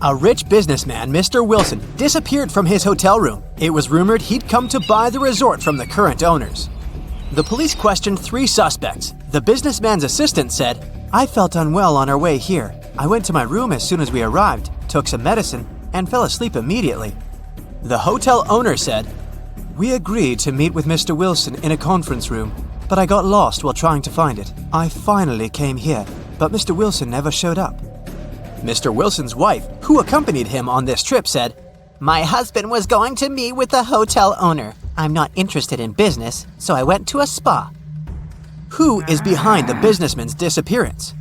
A rich businessman, Mr. Wilson, disappeared from his hotel room. It was rumored he'd come to buy the resort from the current owners. The police questioned 3 suspects. The businessman's assistant said, "I felt unwell on our way here. I went to my room as soon as we arrived, took some medicine, and fell asleep immediately." The hotel owner said, "We agreed to meet with Mr. Wilson in a conference room, but I got lost while trying to find it. I finally came here, but Mr. Wilson never showed up." Mr. Wilson's wife, who accompanied him on this trip, said, "My husband was going to meet with the hotel owner. I'm not interested in business, so I went to a spa." Who is behind the businessman's disappearance?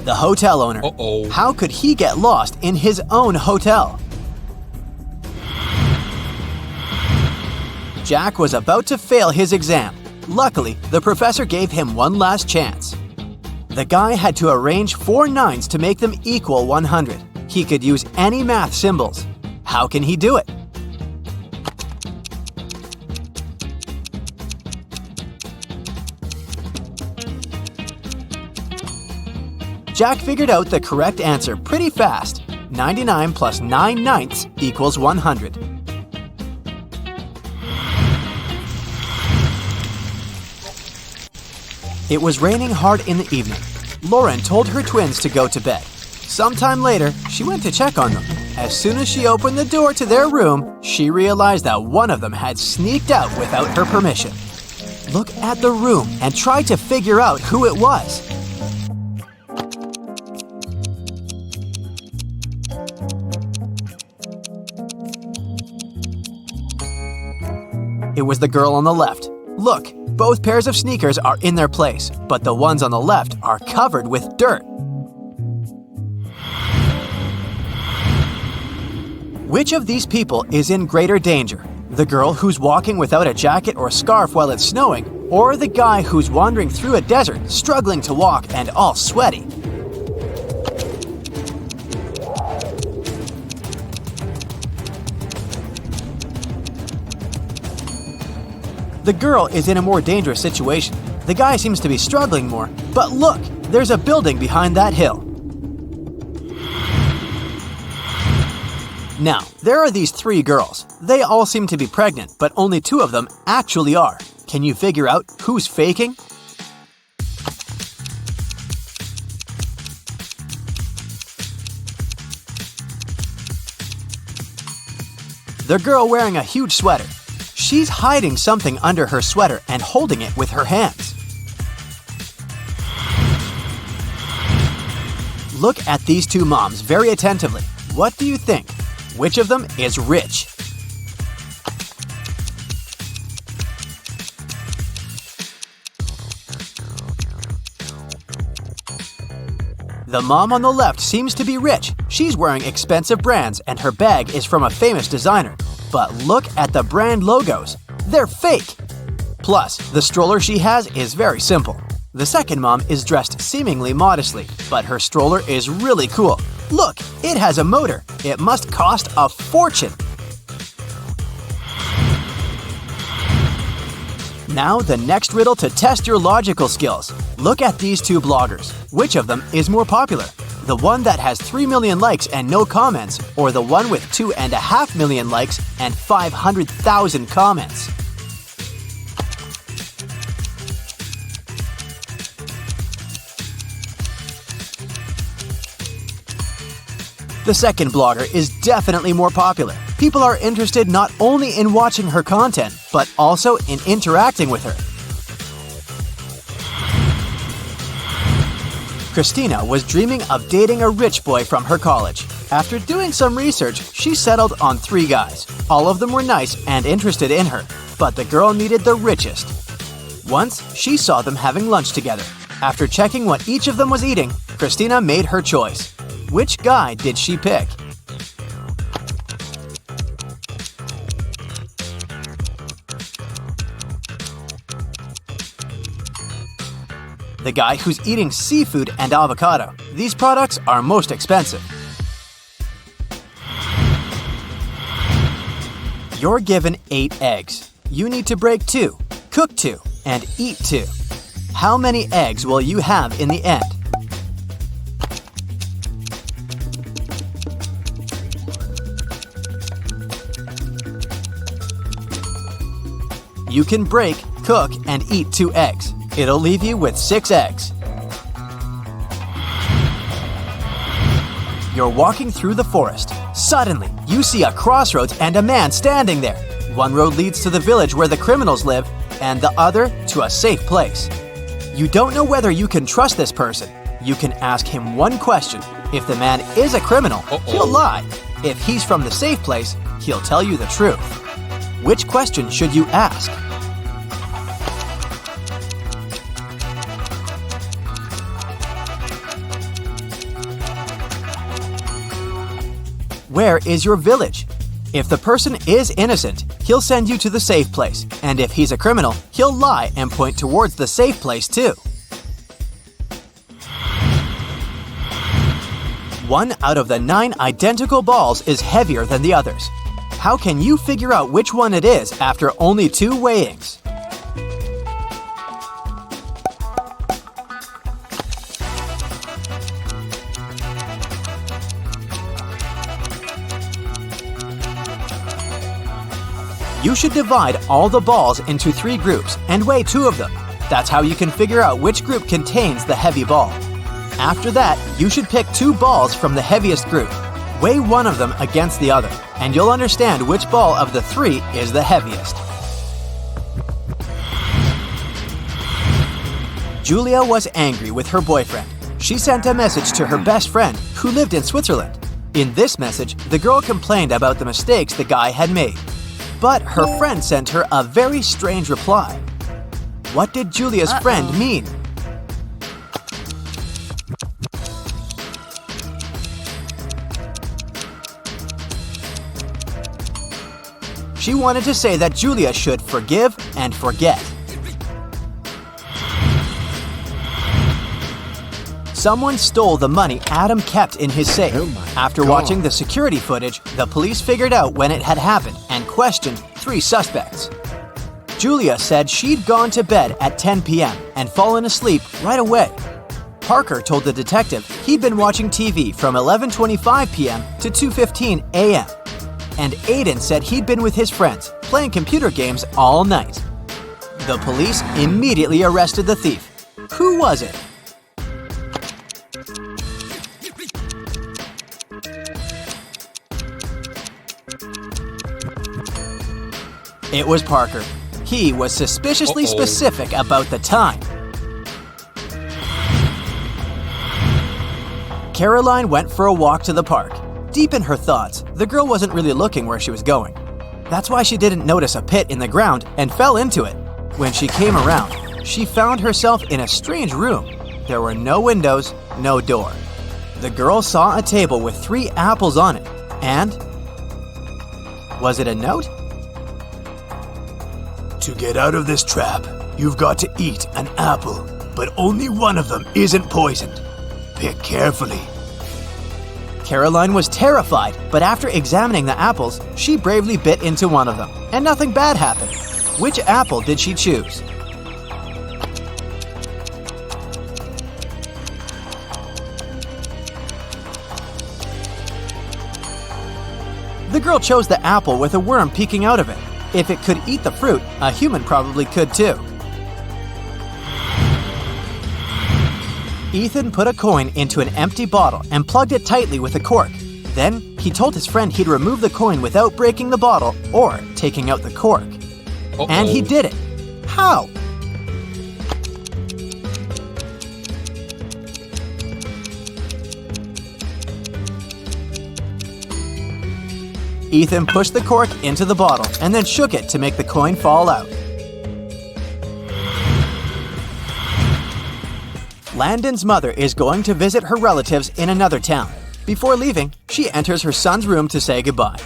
The hotel owner. Uh-oh. How could he get lost in his own hotel? Jack was about to fail his exam. Luckily, the professor gave him one last chance. The guy had to arrange 4 9s to make them equal 100. He could use any math symbols. How can he do it? Jack figured out the correct answer pretty fast. 99 plus 9 ninths equals 100. It was raining hard in the evening. Lauren told her twins to go to bed. Sometime later, she went to check on them. As soon as she opened the door to their room, she realized that one of them had sneaked out without her permission. Look at the room and try to figure out who it was. It was the girl on the left. Look, both pairs of sneakers are in their place, but the ones on the left are covered with dirt. Which of these people is in greater danger? The girl who's walking without a jacket or scarf while it's snowing, or the guy who's wandering through a desert, struggling to walk and all sweaty? The girl is in a more dangerous situation. The guy seems to be struggling more, but look, there's a building behind that hill. Now, there are these 3 girls. They all seem to be pregnant, but only 2 of them actually are. Can you figure out who's faking? The girl wearing a huge sweater. She's hiding something under her sweater and holding it with her hands. Look at these 2 moms very attentively. What do you think? Which of them is rich? The mom on the left seems to be rich. She's wearing expensive brands and her bag is from a famous designer. But look at the brand logos. They're fake. Plus, the stroller she has is very simple. The second mom is dressed seemingly modestly, but her stroller is really cool. Look, it has a motor. It must cost a fortune. Now, the next riddle to test your logical skills. Look at these 2 bloggers. Which of them is more popular? The one that has 3 million likes and no comments, or the one with 2.5 million likes and 500,000 comments? The second blogger is definitely more popular. People are interested not only in watching her content, but also in interacting with her. Christina was dreaming of dating a rich boy from her college. After doing some research, she settled on 3 guys. All of them were nice and interested in her, but the girl needed the richest. Once, she saw them having lunch together. After checking what each of them was eating, Christina made her choice. Which guy did she pick? The guy who's eating seafood and avocado. These products are most expensive. You're given 8 eggs. You need to break 2, cook 2, and eat 2. How many eggs will you have in the end? You can break, cook, and eat 2 eggs. It'll leave you with 6 eggs. You're walking through the forest. Suddenly, you see a crossroads and a man standing there. One road leads to the village where the criminals live, and the other to a safe place. You don't know whether you can trust this person. You can ask him one question. If the man is a criminal, he'll lie. If he's from the safe place, he'll tell you the truth. Which question should you ask? Where is your village? If the person is innocent, he'll send you to the safe place. And if he's a criminal, he'll lie and point towards the safe place too. 1 out of the 9 identical balls is heavier than the others. How can you figure out which one it is after only 2 weighings? You should divide all the balls into 3 groups and weigh 2 of them. That's how you can figure out which group contains the heavy ball. After that, you should pick 2 balls from the heaviest group. Weigh one of them against the other, and you'll understand which ball of the 3 is the heaviest. Julia was angry with her boyfriend. She sent a message to her best friend, who lived in Switzerland. In this message, the girl complained about the mistakes the guy had made. But her friend sent her a very strange reply. What did Julia's friend mean? She wanted to say that Julia should forgive and forget. Someone stole the money Adam kept in his safe. After watching the security footage, the police figured out when it had happened and questioned 3 suspects. Julia said she'd gone to bed at 10 p.m. and fallen asleep right away. Parker told the detective he'd been watching TV from 11:25 p.m. to 2:15 a.m. And Aiden said he'd been with his friends, playing computer games all night. The police immediately arrested the thief. Who was it? It was Parker. He was suspiciously specific about the time. Caroline went for a walk to the park. Deep in her thoughts, the girl wasn't really looking where she was going. That's why she didn't notice a pit in the ground and fell into it. When she came around, she found herself in a strange room. There were no windows, no door. The girl saw a table with 3 apples on it, and... was it a note? To get out of this trap, you've got to eat an apple, but only one of them isn't poisoned. Pick carefully. Caroline was terrified, but after examining the apples, she bravely bit into one of them, and nothing bad happened. Which apple did she choose? The girl chose the apple with a worm peeking out of it. If it could eat the fruit, a human probably could too. Ethan put a coin into an empty bottle and plugged it tightly with a cork. Then, he told his friend he'd remove the coin without breaking the bottle or taking out the cork. And he did it. How? Ethan pushed the cork into the bottle and then shook it to make the coin fall out. Landon's mother is going to visit her relatives in another town. Before leaving, she enters her son's room to say goodbye.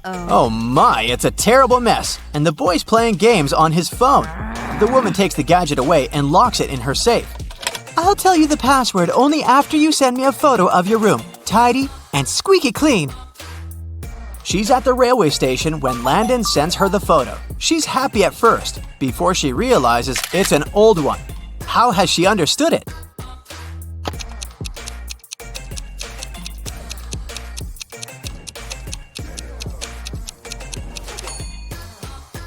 Oh my, it's a terrible mess, and the boy's playing games on his phone. The woman takes the gadget away and locks it in her safe. I'll tell you the password only after you send me a photo of your room, tidy and squeaky clean. She's at the railway station when Landon sends her the photo. She's happy at first, before she realizes it's an old one. How has she understood it?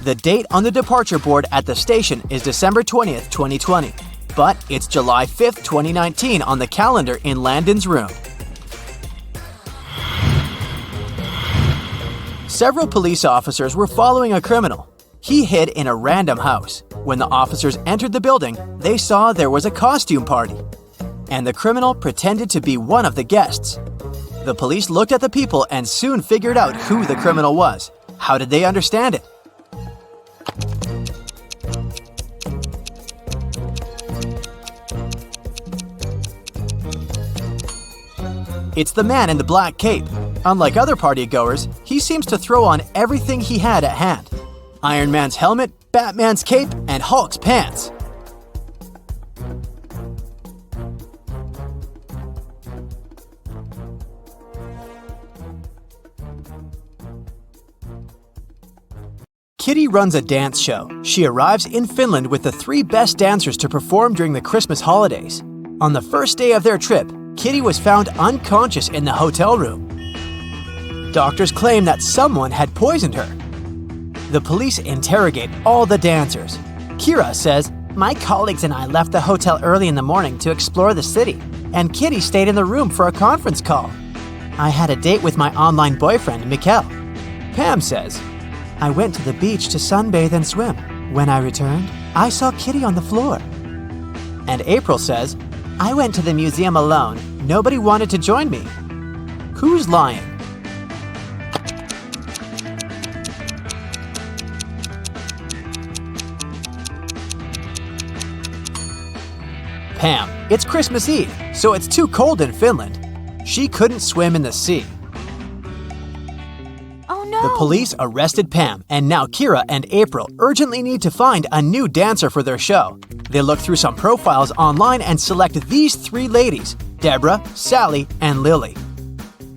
The date on the departure board at the station is December 20th, 2020, but it's July 5th, 2019 on the calendar in Landon's room. Several police officers were following a criminal. He hid in a random house. When the officers entered the building, they saw there was a costume party, and the criminal pretended to be one of the guests. The police looked at the people and soon figured out who the criminal was. How did they understand it? It's the man in the black cape. Unlike other partygoers, he seems to throw on everything he had at hand. Iron Man's helmet, Batman's cape, and Hulk's pants. Kitty runs a dance show. She arrives in Finland with the 3 best dancers to perform during the Christmas holidays. On the first day of their trip, Kitty was found unconscious in the hotel room. Doctors claim that someone had poisoned her. The police interrogate all the dancers. Kira says, "My colleagues and I left the hotel early in the morning to explore the city, and Kitty stayed in the room for a conference call. I had a date with my online boyfriend, Mikkel." Pam says, "I went to the beach to sunbathe and swim. When I returned, I saw Kitty on the floor." And April says, "I went to the museum alone. Nobody wanted to join me." Who's lying? Pam. It's Christmas Eve, so it's too cold in Finland. She couldn't swim in the sea. Oh no! The police arrested Pam, and now Kira and April urgently need to find a new dancer for their show. They look through some profiles online and select these 3 ladies, Deborah, Sally, and Lily.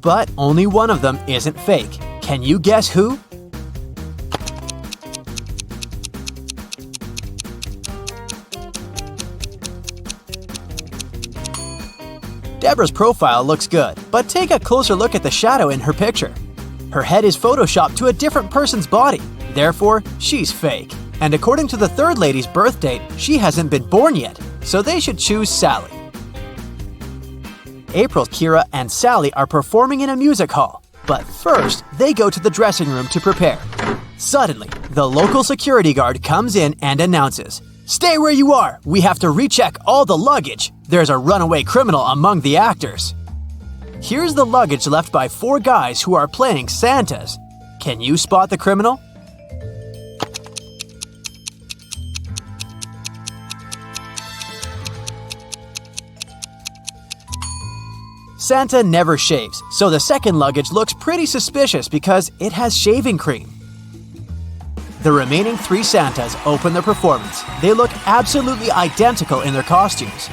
But only one of them isn't fake. Can you guess who? Deborah's profile looks good, but take a closer look at the shadow in her picture. Her head is photoshopped to a different person's body, therefore, she's fake. And according to the 3rd lady's birth date, she hasn't been born yet, so they should choose Sally. April, Kira, and Sally are performing in a music hall, but first, they go to the dressing room to prepare. Suddenly, the local security guard comes in and announces, "Stay where you are! We have to recheck all the luggage! There's a runaway criminal among the actors." Here's the luggage left by 4 guys who are playing Santas. Can you spot the criminal? Santa never shaves, so the second luggage looks pretty suspicious because it has shaving cream. The remaining 3 Santas open the performance. They look absolutely identical in their costumes.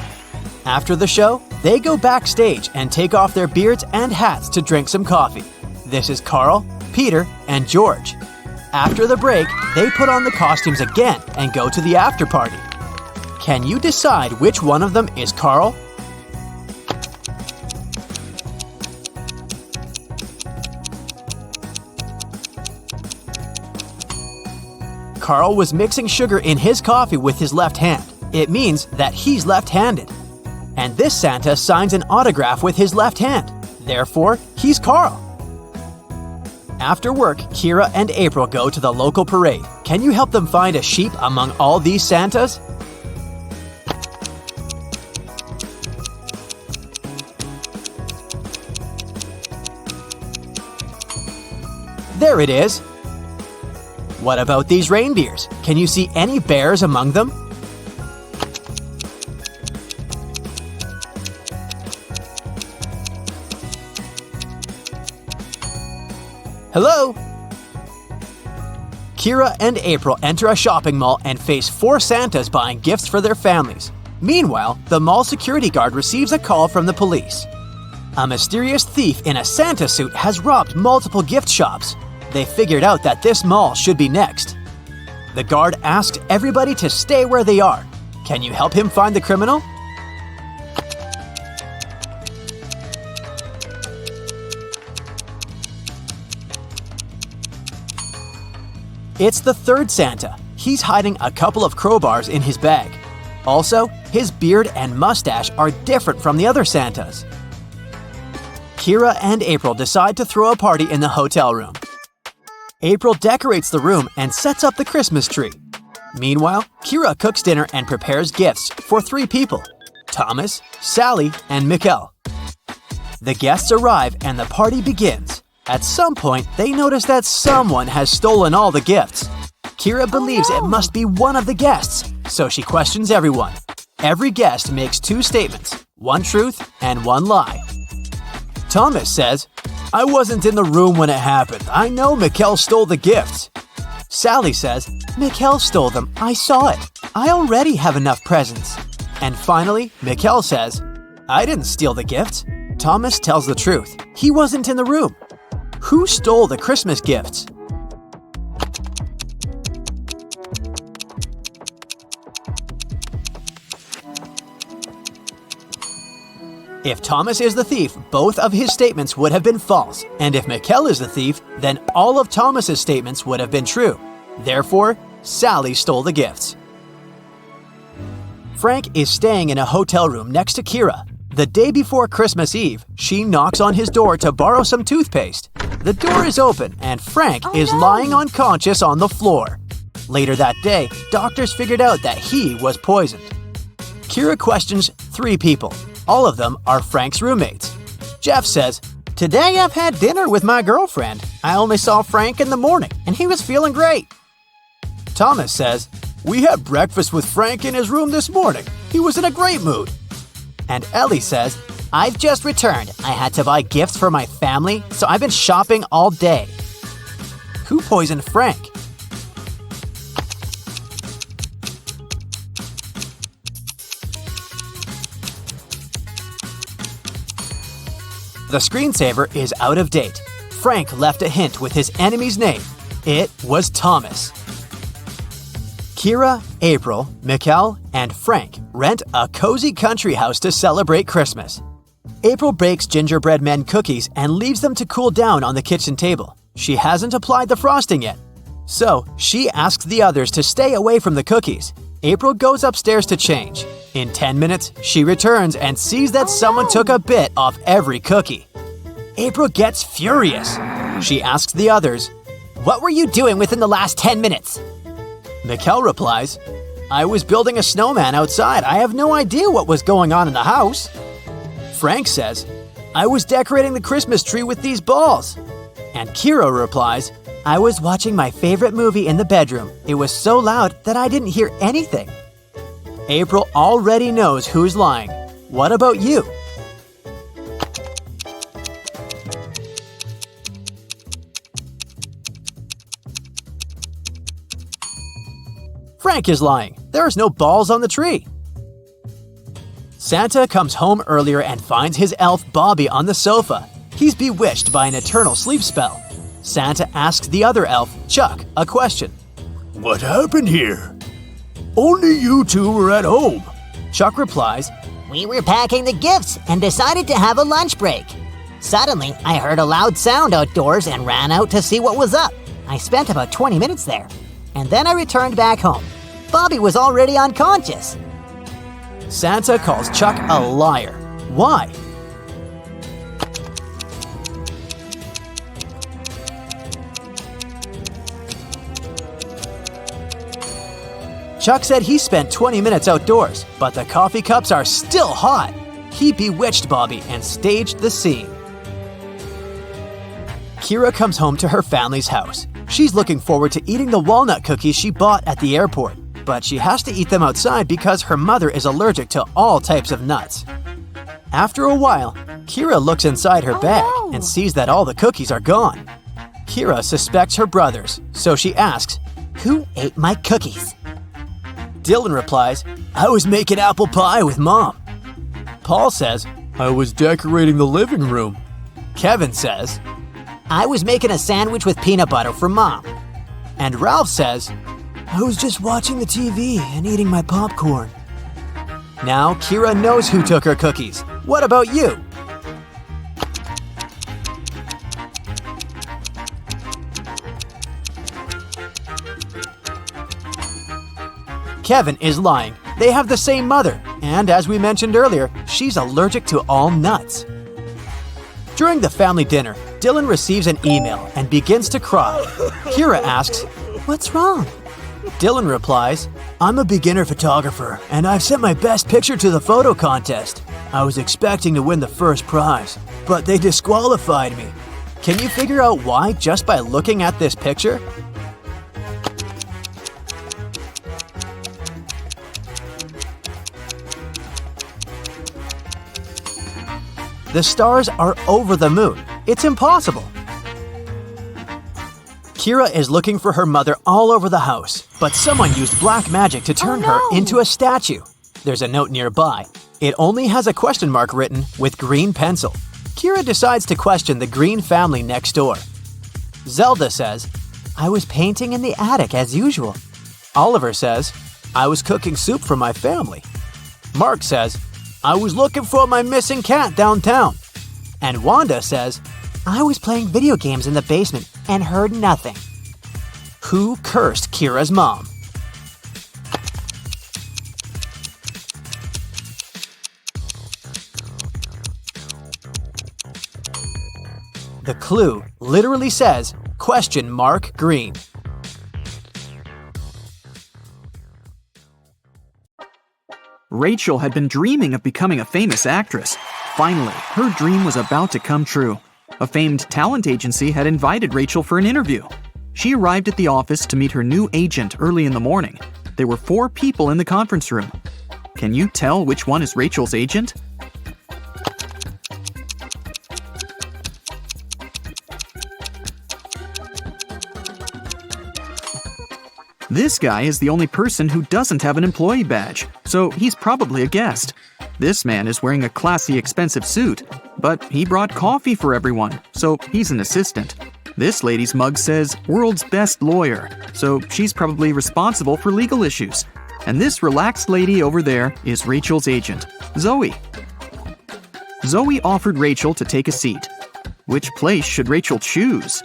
After the show, they go backstage and take off their beards and hats to drink some coffee. This is Carl, Peter, and George. After the break, they put on the costumes again and go to the after party. Can you decide which one of them is Carl? Carl was mixing sugar in his coffee with his left hand. It means that he's left-handed. And this Santa signs an autograph with his left hand. Therefore, he's Carl. After work, Kira and April go to the local parade. Can you help them find a sheep among all these Santas? There it is. What about these reindeers? Can you see any bears among them? Hello? Kira and April enter a shopping mall and face 4 Santas buying gifts for their families. Meanwhile, the mall security guard receives a call from the police. A mysterious thief in a Santa suit has robbed multiple gift shops. they figured out that this mall should be next. The guard asked everybody to stay where they are. Can you help him find the criminal? It's the third Santa. He's hiding a couple of crowbars in his bag. Also, his beard and mustache are different from the other Santas. Kira and April decide to throw a party in the hotel room. April decorates the room and sets up the Christmas tree. Meanwhile, Kira cooks dinner and prepares gifts for 3 people: Thomas, Sally, and Mikkel. The guests arrive and the party begins. At some point, they notice that someone has stolen all the gifts. Kira believes it must be one of the guests, so she questions everyone. Every guest makes 2 statements, 1 truth and 1 lie. Thomas says, "I wasn't in the room when it happened. I know Mikkel stole the gifts." Sally says, "Mikkel stole them. I saw it. I already have enough presents." And finally, Mikkel says, "I didn't steal the gifts." Thomas tells the truth. He wasn't in the room. Who stole the Christmas gifts? If Thomas is the thief, both of his statements would have been false, and if Mikkel is the thief, then all of Thomas's statements would have been true. Therefore, Sally stole the gifts. Frank is staying in a hotel room next to Kira. The day before Christmas Eve, she knocks on his door to borrow some toothpaste. The door is open, and Frank is lying unconscious on the floor. Later that day, doctors figured out that he was poisoned. Kira questions 3 people. All of them are Frank's roommates. Jeff says, "Today I've had dinner with my girlfriend. I only saw Frank in the morning, and he was feeling great." Thomas says, "We had breakfast with Frank in his room this morning. He was in a great mood." And Ellie says, "I've just returned. I had to buy gifts for my family, so I've been shopping all day." Who poisoned Frank? The screensaver is out of date. Frank left a hint with his enemy's name. It was Thomas. Kira, April, Mikkel, and Frank rent a cozy country house to celebrate Christmas. April bakes gingerbread men cookies and leaves them to cool down on the kitchen table. She hasn't applied the frosting yet. So, she asks the others to stay away from the cookies. April goes upstairs to change. In 10 minutes, she returns and sees that someone took a bit off every cookie. April gets furious. She asks the others, "What were you doing within the last 10 minutes?" Mikkel replies, "I was building a snowman outside. I have no idea what was going on in the house." Frank says, "I was decorating the Christmas tree with these balls." And Kira replies, "I was watching my favorite movie in the bedroom. It was so loud that I didn't hear anything." April already knows who's lying. What about you? Frank is lying. There's no balls on the tree. Santa comes home earlier and finds his elf Bobby on the sofa. He's bewitched by an eternal sleep spell. Santa asks the other elf, Chuck, a question. "What happened here? Only you 2 were at home." Chuck replies, "We were packing the gifts and decided to have a lunch break. Suddenly, I heard a loud sound outdoors and ran out to see what was up. I spent about 20 minutes there, and then I returned back home. Bobby was already unconscious." Santa calls Chuck a liar. Why? Chuck said he spent 20 minutes outdoors, but the coffee cups are still hot. He bewitched Bobby and staged the scene. Kira comes home to her family's house. She's looking forward to eating the walnut cookies she bought at the airport, but she has to eat them outside because her mother is allergic to all types of nuts. After a while, Kira looks inside her bag and sees that all the cookies are gone. Kira suspects her brothers, so she asks, "Who ate my cookies?" Dylan replies, "I was making apple pie with Mom." Paul says, "I was decorating the living room." Kevin says, I was making a sandwich with peanut butter for Mom. And Ralph says, I was just watching the TV and eating my popcorn. now Kira knows who took her cookies. What about you? Kevin is lying. They have the same mother, and as we mentioned earlier, she's allergic to all nuts. During the family dinner, Dylan receives an email and begins to cry. Kira asks, What's wrong? Dylan replies, I'm a beginner photographer, and I've sent my best picture to the photo contest. I was expecting to win the first prize, but they disqualified me. Can you figure out why just by looking at this picture? The stars are over the moon. It's impossible. Kira is looking for her mother all over the house, but someone used black magic to turn her into a statue. There's a note nearby. It only has a question mark written with green pencil. Kira decides to question the Green family next door. Zelda says, I was painting in the attic as usual. Oliver says, I was cooking soup for my family. Mark says, I was looking for my missing cat downtown. And Wanda says, I was playing video games in the basement and heard nothing. Who cursed Kira's mom? The clue literally says, question mark green. Rachel had been dreaming of becoming a famous actress. Finally, her dream was about to come true. A famed talent agency had invited Rachel for an interview. She arrived at the office to meet her new agent early in the morning. There were 4 people in the conference room. Can you tell which one is Rachel's agent? This guy is the only person who doesn't have an employee badge, so he's probably a guest. This man is wearing a classy, expensive suit, but he brought coffee for everyone, so he's an assistant. This lady's mug says, World's Best Lawyer, so she's probably responsible for legal issues. And this relaxed lady over there is Rachel's agent, Zoe. Zoe offered Rachel to take a seat. Which place should Rachel choose?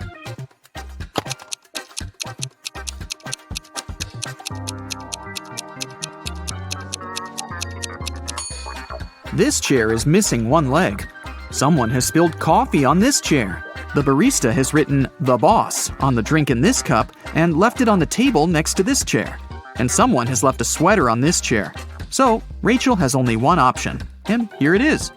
This chair is missing one leg. Someone has spilled coffee on this chair. The barista has written "The Boss" on the drink in this cup and left it on the table next to this chair. And someone has left a sweater on this chair. So, Rachel has only one option, and here it is.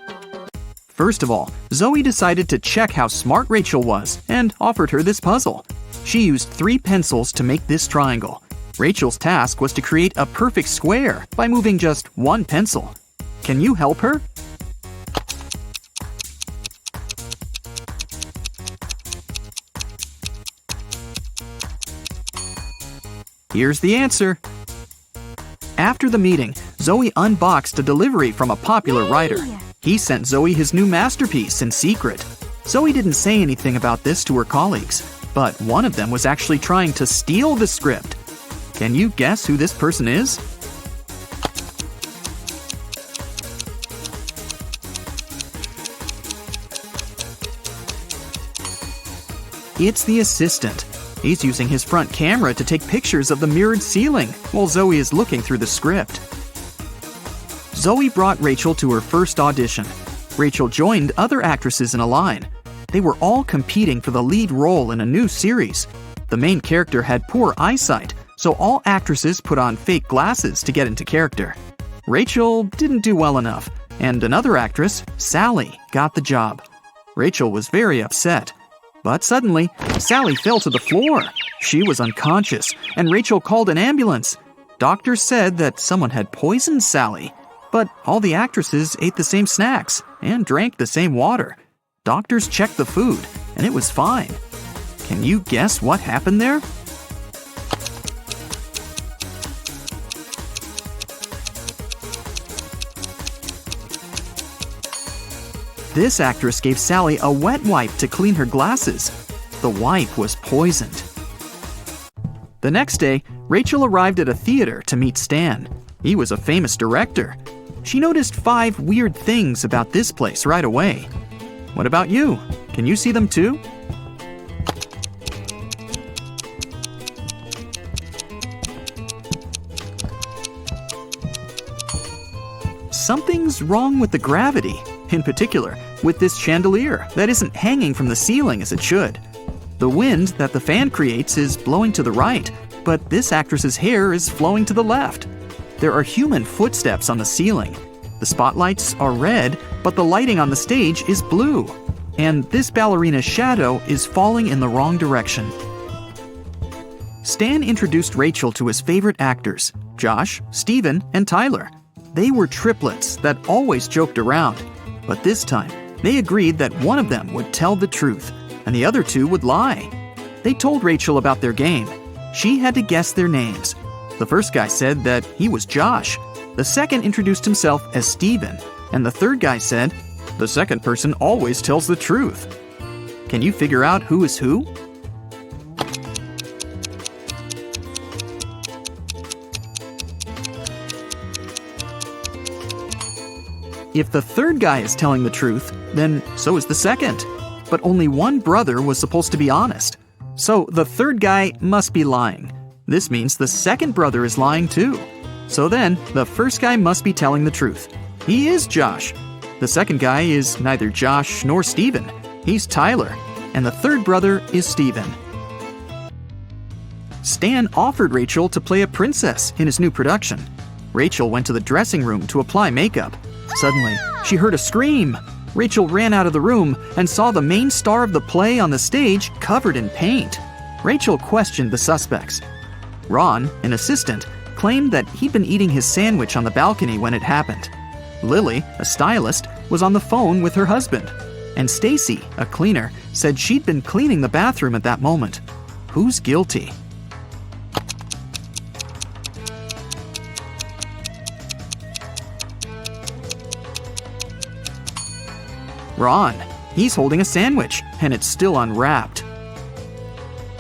First of all, Zoe decided to check how smart Rachel was and offered her this puzzle. She used 3 pencils to make this triangle. Rachel's task was to create a perfect square by moving just 1 pencil. Can you help her? Here's the answer. After the meeting, Zoe unboxed a delivery from a popular writer. He sent Zoe his new masterpiece in secret. Zoe didn't say anything about this to her colleagues, but one of them was actually trying to steal the script. Can you guess who this person is? It's the assistant. He's using his front camera to take pictures of the mirrored ceiling while Zoe is looking through the script. Zoe brought Rachel to her first audition. Rachel joined other actresses in a line. They were all competing for the lead role in a new series. The main character had poor eyesight, so all actresses put on fake glasses to get into character. Rachel didn't do well enough, and another actress, Sally, got the job. Rachel was very upset. But suddenly, Sally fell to the floor. She was unconscious, and Rachel called an ambulance. Doctors said that someone had poisoned Sally. But all the actresses ate the same snacks and drank the same water. Doctors checked the food, and it was fine. Can you guess what happened there? This actress gave Sally a wet wipe to clean her glasses. The wipe was poisoned. The next day, Rachel arrived at a theater to meet Stan. He was a famous director. She noticed 5 weird things about this place right away. What about you? Can you see them too? Something's wrong with the gravity, in particular with this chandelier that isn't hanging from the ceiling as it should. The wind that the fan creates is blowing to the right, but this actress's hair is flowing to the left. There are human footsteps on the ceiling. The spotlights are red, but the lighting on the stage is blue. And this ballerina's shadow is falling in the wrong direction. Stan introduced Rachel to his favorite actors, Josh, Steven, and Tyler. They were triplets that always joked around, but this time they agreed that one of them would tell the truth and the other 2 would lie. They told Rachel about their game. She had to guess their names. The first guy said that he was Josh. The second introduced himself as Steven, and the third guy said, "The second person always tells the truth." Can you figure out who is who? If the third guy is telling the truth, then so is the second. But only one brother was supposed to be honest. So the third guy must be lying. This means the second brother is lying too. So then, the first guy must be telling the truth. He is Josh. The second guy is neither Josh nor Steven. He's Tyler. And the third brother is Steven. Stan offered Rachel to play a princess in his new production. Rachel went to the dressing room to apply makeup. Suddenly, she heard a scream. Rachel ran out of the room and saw the main star of the play on the stage covered in paint. Rachel questioned the suspects. Ron, an assistant, claimed that he'd been eating his sandwich on the balcony when it happened. Lily, a stylist, was on the phone with her husband. And Stacy, a cleaner, said she'd been cleaning the bathroom at that moment. Who's guilty? Ron. He's holding a sandwich, and it's still unwrapped.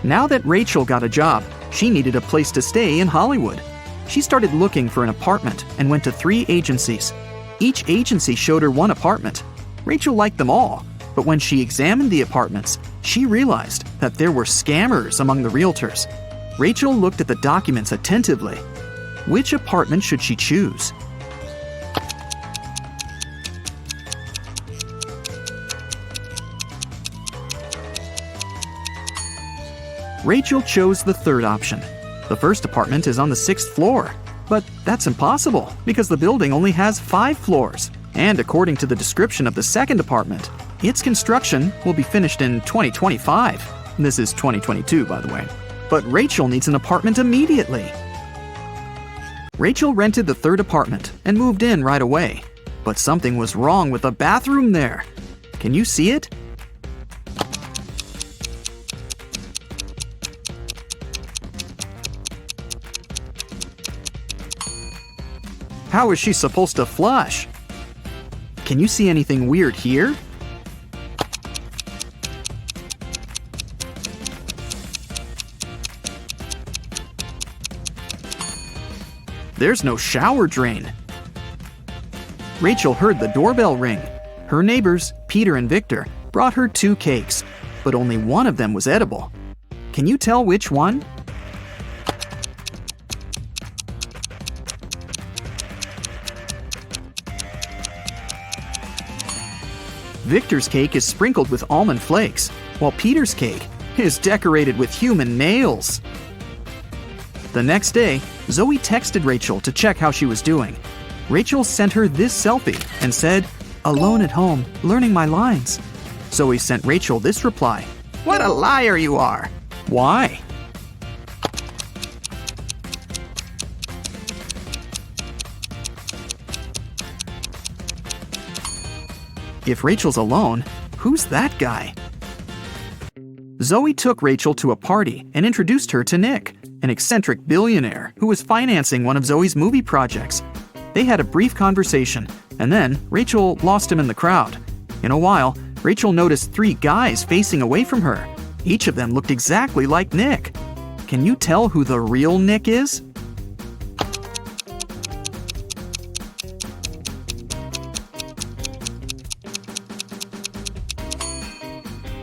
Now that Rachel got a job, she needed a place to stay in Hollywood. She started looking for an apartment and went to 3 agencies. Each agency showed her one apartment. Rachel liked them all, but when she examined the apartments, she realized that there were scammers among the realtors. Rachel looked at the documents attentively. Which apartment should she choose? Rachel chose the third option. The first apartment is on the 6th floor. But that's impossible because the building only has 5 floors. And according to the description of the second apartment, its construction will be finished in 2025. This is 2022, by the way. But Rachel needs an apartment immediately. Rachel rented the third apartment and moved in right away. But something was wrong with the bathroom there. Can you see it? How is she supposed to flush? Can you see anything weird here? There's no shower drain. Rachel heard the doorbell ring. Her neighbors, Peter and Victor, brought her 2 cakes, but only one of them was edible. Can you tell which one? Victor's cake is sprinkled with almond flakes, while Peter's cake is decorated with human nails. The next day, Zoe texted Rachel to check how she was doing. Rachel sent her this selfie and said, "Alone at home, learning my lines." Zoe sent Rachel this reply, "What a liar you are." Why? If Rachel's alone, who's that guy? Zoe took Rachel to a party and introduced her to Nick, an eccentric billionaire who was financing one of Zoe's movie projects. They had a brief conversation, and then Rachel lost him in the crowd. In a while, Rachel noticed 3 guys facing away from her. Each of them looked exactly like Nick. Can you tell who the real Nick is?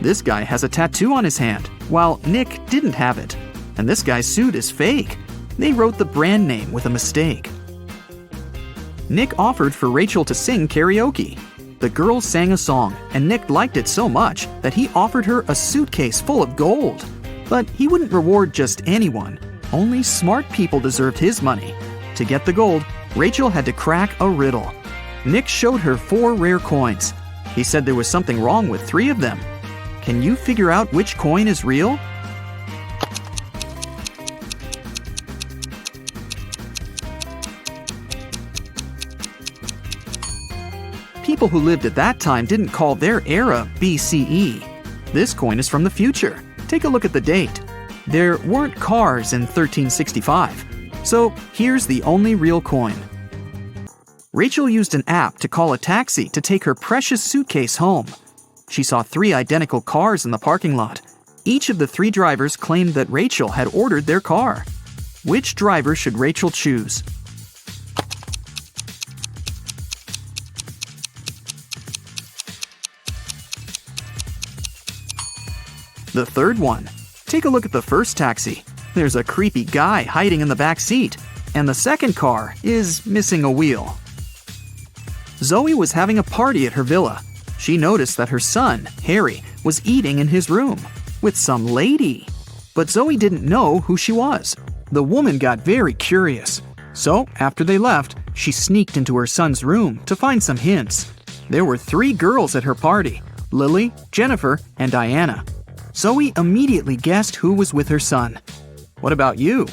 This guy has a tattoo on his hand, while Nick didn't have it. And this guy's suit is fake. They wrote the brand name with a mistake. Nick offered for Rachel to sing karaoke. The girl sang a song, and Nick liked it so much that he offered her a suitcase full of gold. But he wouldn't reward just anyone. Only smart people deserved his money. To get the gold, Rachel had to crack a riddle. Nick showed her 4 rare coins. He said there was something wrong with 3 of them. Can you figure out which coin is real? People who lived at that time didn't call their era BCE. This coin is from the future. Take a look at the date. There weren't cars in 1365. So here's the only real coin. Rachel used an app to call a taxi to take her precious suitcase home. She saw 3 identical cars in the parking lot. Each of the 3 drivers claimed that Rachel had ordered their car. Which driver should Rachel choose? The third one. Take a look at the first taxi. There's a creepy guy hiding in the back seat, and the second car is missing a wheel. Zoe was having a party at her villa. She noticed that her son, Harry, was eating in his room with some lady. But Zoe didn't know who she was. The woman got very curious. So, after they left, she sneaked into her son's room to find some hints. There were 3 girls at her party: Lily, Jennifer, and Diana. Zoe immediately guessed who was with her son. What about you?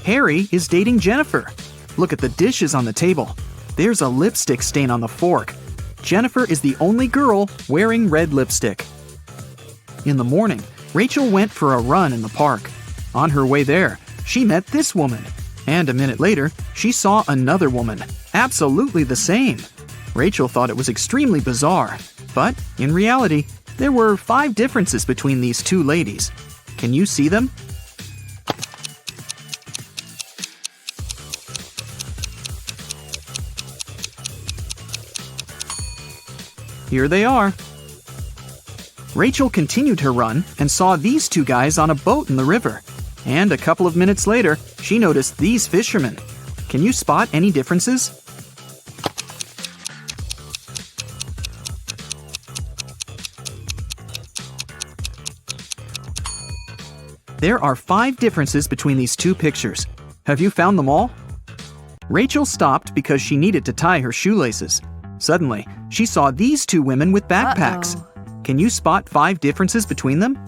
Harry is dating Jennifer. Look at the dishes on the table. There's a lipstick stain on the fork. Jennifer is the only girl wearing red lipstick. In the morning, Rachel went for a run in the park. On her way there, she met this woman. And a minute later, she saw another woman, absolutely the same. Rachel thought it was extremely bizarre. But, in reality, there were 5 differences between these 2 ladies. Can you see them? Here they are. Rachel continued her run and saw these 2 guys on a boat in the river. And a couple of minutes later, she noticed these fishermen. Can you spot any differences? There are 5 differences between these 2 pictures. Have you found them all? Rachel stopped because she needed to tie her shoelaces. Suddenly, she saw these 2 women with backpacks. Can you spot 5 differences between them?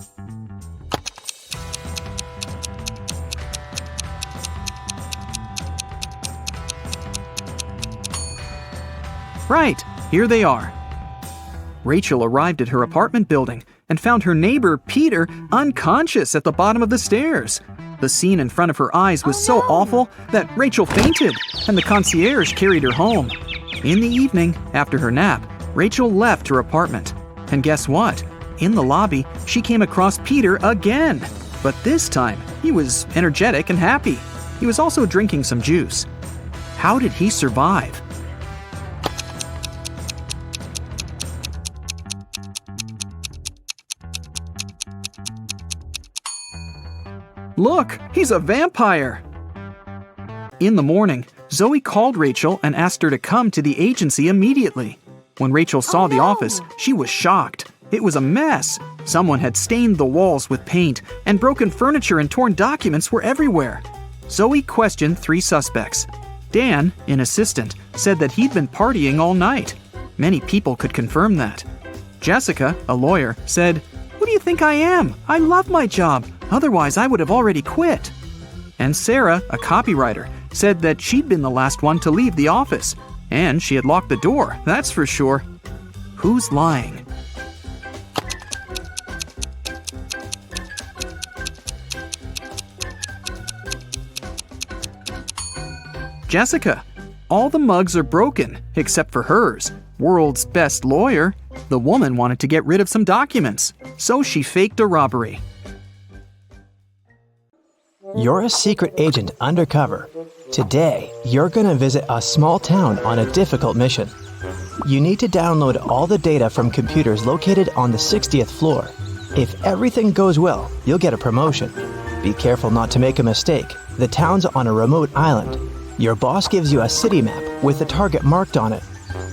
Right, here they are. Rachel arrived at her apartment building and found her neighbor, Peter, unconscious at the bottom of the stairs. The scene in front of her eyes was so awful that Rachel fainted, and the concierge carried her home. In the evening, after her nap, Rachel left her apartment. And guess what? In the lobby, she came across Peter again. But this time, he was energetic and happy. He was also drinking some juice. How did he survive? Look, he's a vampire! In the morning, Zoe called Rachel and asked her to come to the agency immediately. When Rachel saw the office, she was shocked. It was a mess. Someone had stained the walls with paint, and broken furniture and torn documents were everywhere. Zoe questioned 3 suspects. Dan, an assistant, said that he'd been partying all night. Many people could confirm that. Jessica, a lawyer, said, "Who do you think I am? I love my job. Otherwise, I would have already quit." And Sarah, a copywriter, said that she'd been the last one to leave the office. And she had locked the door, that's for sure. Who's lying? Jessica. All the mugs are broken, except for hers. World's best lawyer. The woman wanted to get rid of some documents, so she faked a robbery. You're a secret agent undercover. Today, you're gonna visit a small town on a difficult mission. You need to download all the data from computers located on the 60th floor. If everything goes well, you'll get a promotion. Be careful not to make a mistake. The town's on a remote island. Your boss gives you a city map with the target marked on it.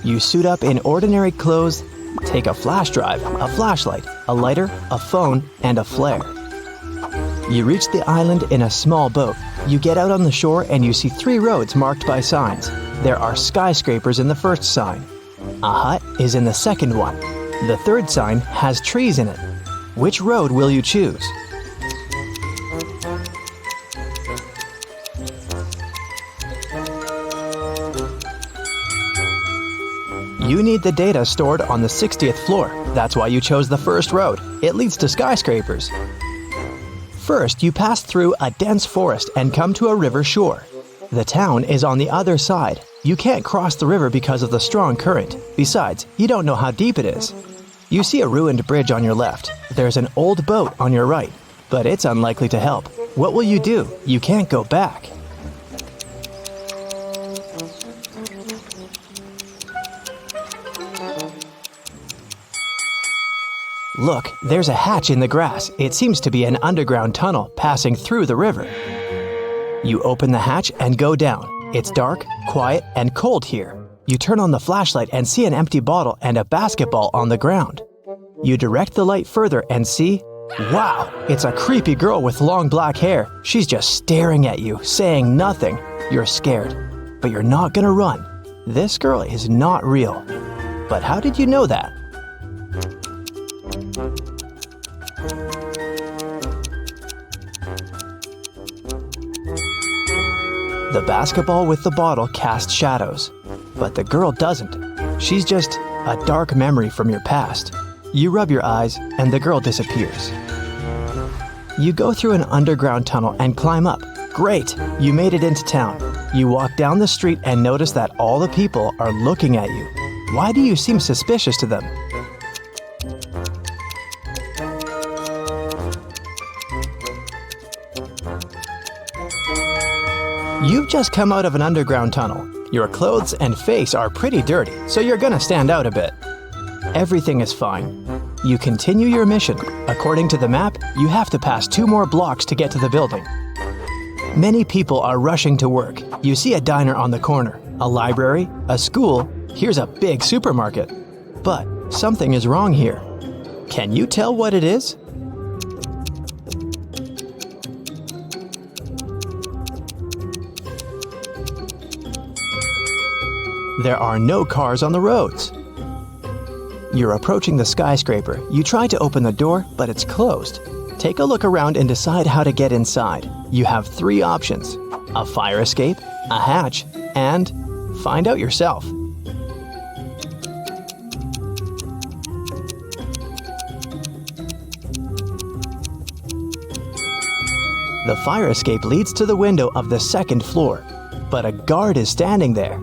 You suit up in ordinary clothes, take a flash drive, a flashlight, a lighter, a phone, and a flare. You reach the island in a small boat. You get out on the shore and you see 3 roads marked by signs. There are skyscrapers in the first sign. A hut is in the second one. The third sign has trees in it. Which road will you choose? You need the data stored on the 60th floor. That's why you chose the first road. It leads to skyscrapers. First, you pass through a dense forest and come to a river shore. The town is on the other side. You can't cross the river because of the strong current. Besides, you don't know how deep it is. You see a ruined bridge on your left. There's an old boat on your right, but it's unlikely to help. What will you do? You can't go back. Look, there's a hatch in the grass. It seems to be an underground tunnel passing through the river. You open the hatch and go down. It's dark, quiet, and cold here. You turn on the flashlight and see an empty bottle and a basketball on the ground. You direct the light further and see, wow, it's a creepy girl with long black hair. She's just staring at you, saying nothing. You're scared, but you're not gonna run. This girl is not real. But how did you know that? The basketball with the bottle casts shadows, but the girl doesn't. She's just a dark memory from your past. You rub your eyes, and the girl disappears. You go through an underground tunnel and climb up. Great! You made it into town. You walk down the street and notice that all the people are looking at you. Why do you seem suspicious to them? You've just come out of an underground tunnel. Your clothes and face are pretty dirty, so you're gonna stand out a bit. Everything is fine. You continue your mission. According to the map, you have to pass 2 more blocks to get to the building. Many people are rushing to work. You see a diner on the corner, a library, a school. Here's a big supermarket. But something is wrong here. Can you tell what it is? There are no cars on the roads. You're approaching the skyscraper. You try to open the door, but it's closed. Take a look around and decide how to get inside. You have 3 options: a fire escape, a hatch, and find out yourself. The fire escape leads to the window of the 2nd floor, but a guard is standing there.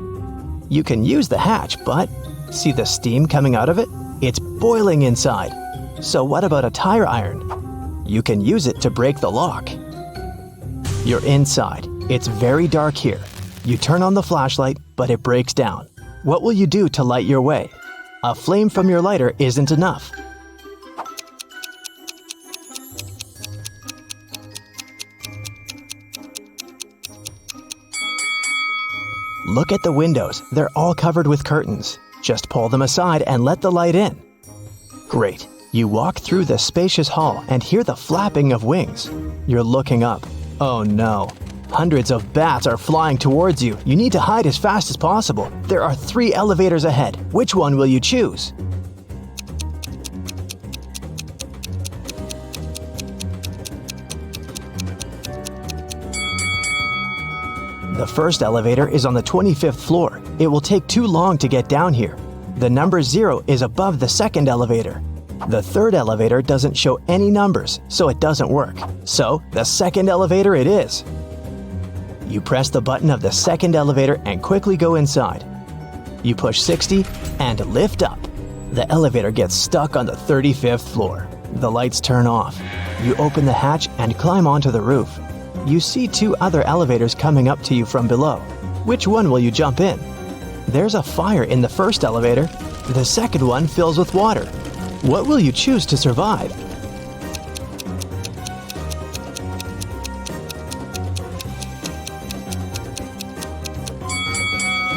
You can use the hatch, but see the steam coming out of it? It's boiling inside. So what about a tire iron? You can use it to break the lock. You're inside. It's very dark here. You turn on the flashlight, but it breaks down. What will you do to light your way? A flame from your lighter isn't enough. Look at the windows. They're all covered with curtains. Just pull them aside and let the light in. Great. You walk through the spacious hall and hear the flapping of wings. You're looking up. Oh no. Hundreds of bats are flying towards you. You need to hide as fast as possible. There are 3 elevators ahead. Which one will you choose? The first elevator is on the 25th floor. It will take too long to get down here. The number 0 is above the 2nd elevator. The 3rd elevator doesn't show any numbers, so it doesn't work. So, the 2nd elevator it is. You press the button of the second elevator and quickly go inside. You push 60 and lift up. The elevator gets stuck on the 35th floor. The lights turn off. You open the hatch and climb onto the roof. You see 2 other elevators coming up to you from below. Which one will you jump in? There's a fire in the first elevator. The second one fills with water. What will you choose to survive?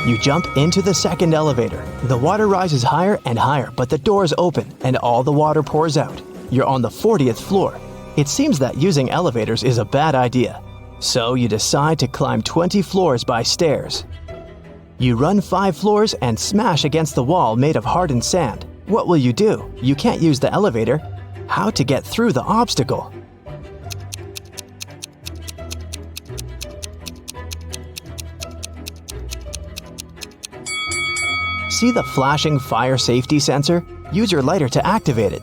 You jump into the second elevator. The water rises higher and higher, but the doors open and all the water pours out. You're on the 40th floor. It seems that using elevators is a bad idea. So you decide to climb 20 floors by stairs. You run 5 floors and smash against the wall made of hardened sand. What will you do? You can't use the elevator. How to get through the obstacle? See the flashing fire safety sensor? Use your lighter to activate it.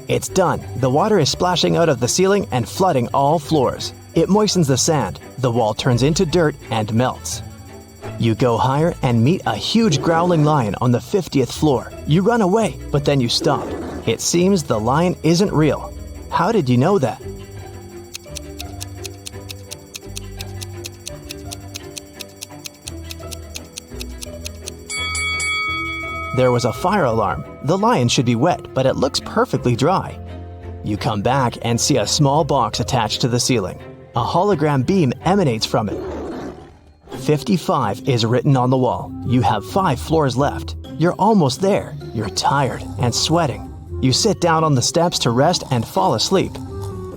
It's done. The water is splashing out of the ceiling and flooding all floors. It moistens the sand. The wall turns into dirt and melts. You go higher and meet a huge growling lion on the 50th floor. You run away, but then you stop. It seems the lion isn't real. How did you know that? There was a fire alarm. The lion should be wet, but it looks perfectly dry. You come back and see a small box attached to the ceiling. A hologram beam emanates from it. 55 is written on the wall. You have 5 floors left. You're almost there. You're tired and sweating. You sit down on the steps to rest and fall asleep.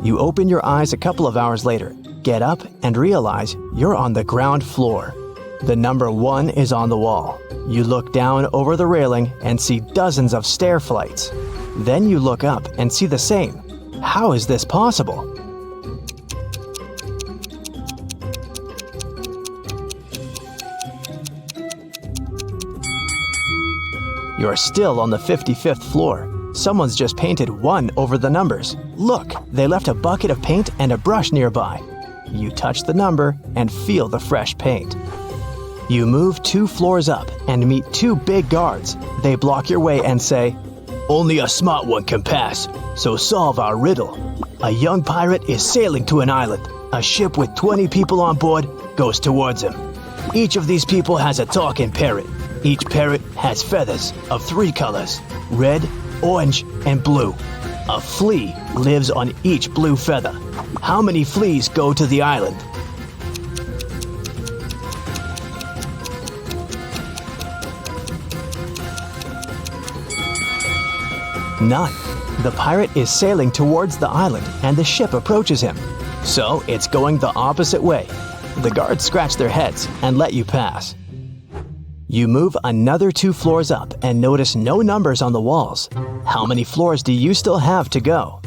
You open your eyes a couple of hours later, get up and realize you're on the ground floor. The number 1 is on the wall. You look down over the railing and see dozens of stair flights. Then you look up and see the same. How is this possible? You're still on the 55th floor. Someone's just painted 1 over the numbers. Look, they left a bucket of paint and a brush nearby. You touch the number and feel the fresh paint. You move 2 floors up and meet 2 big guards. They block your way and say, "Only a smart one can pass, so solve our riddle." A young pirate is sailing to an island. A ship with 20 people on board goes towards him. Each of these people has a talking parrot. Each parrot has feathers of 3 colors, red, orange, and blue. A flea lives on each blue feather. How many fleas go to the island? None. The pirate is sailing towards the island and the ship approaches him. So it's going the opposite way. The guards scratch their heads and let you pass. You move another 2 floors up and notice no numbers on the walls. How many floors do you still have to go?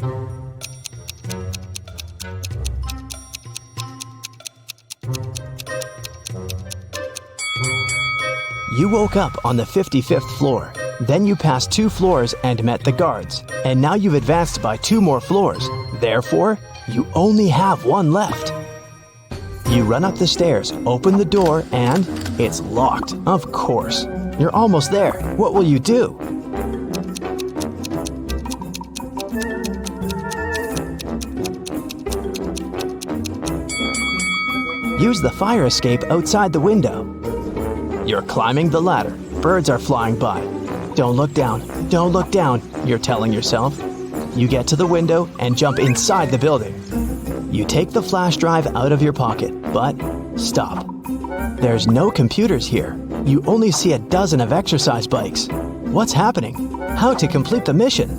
You woke up on the 55th floor. Then you passed 2 floors and met the guards. And now you've advanced by 2 more floors. Therefore, you only have 1 left. You run up the stairs, open the door, and it's locked. Of course. You're almost there. What will you do? Use the fire escape outside the window. You're climbing the ladder. Birds are flying by. Don't look down. Don't look down, you're telling yourself. You get to the window and jump inside the building. You take the flash drive out of your pocket, but stop. There's no computers here. You only see a dozen of exercise bikes. What's happening? How to complete the mission?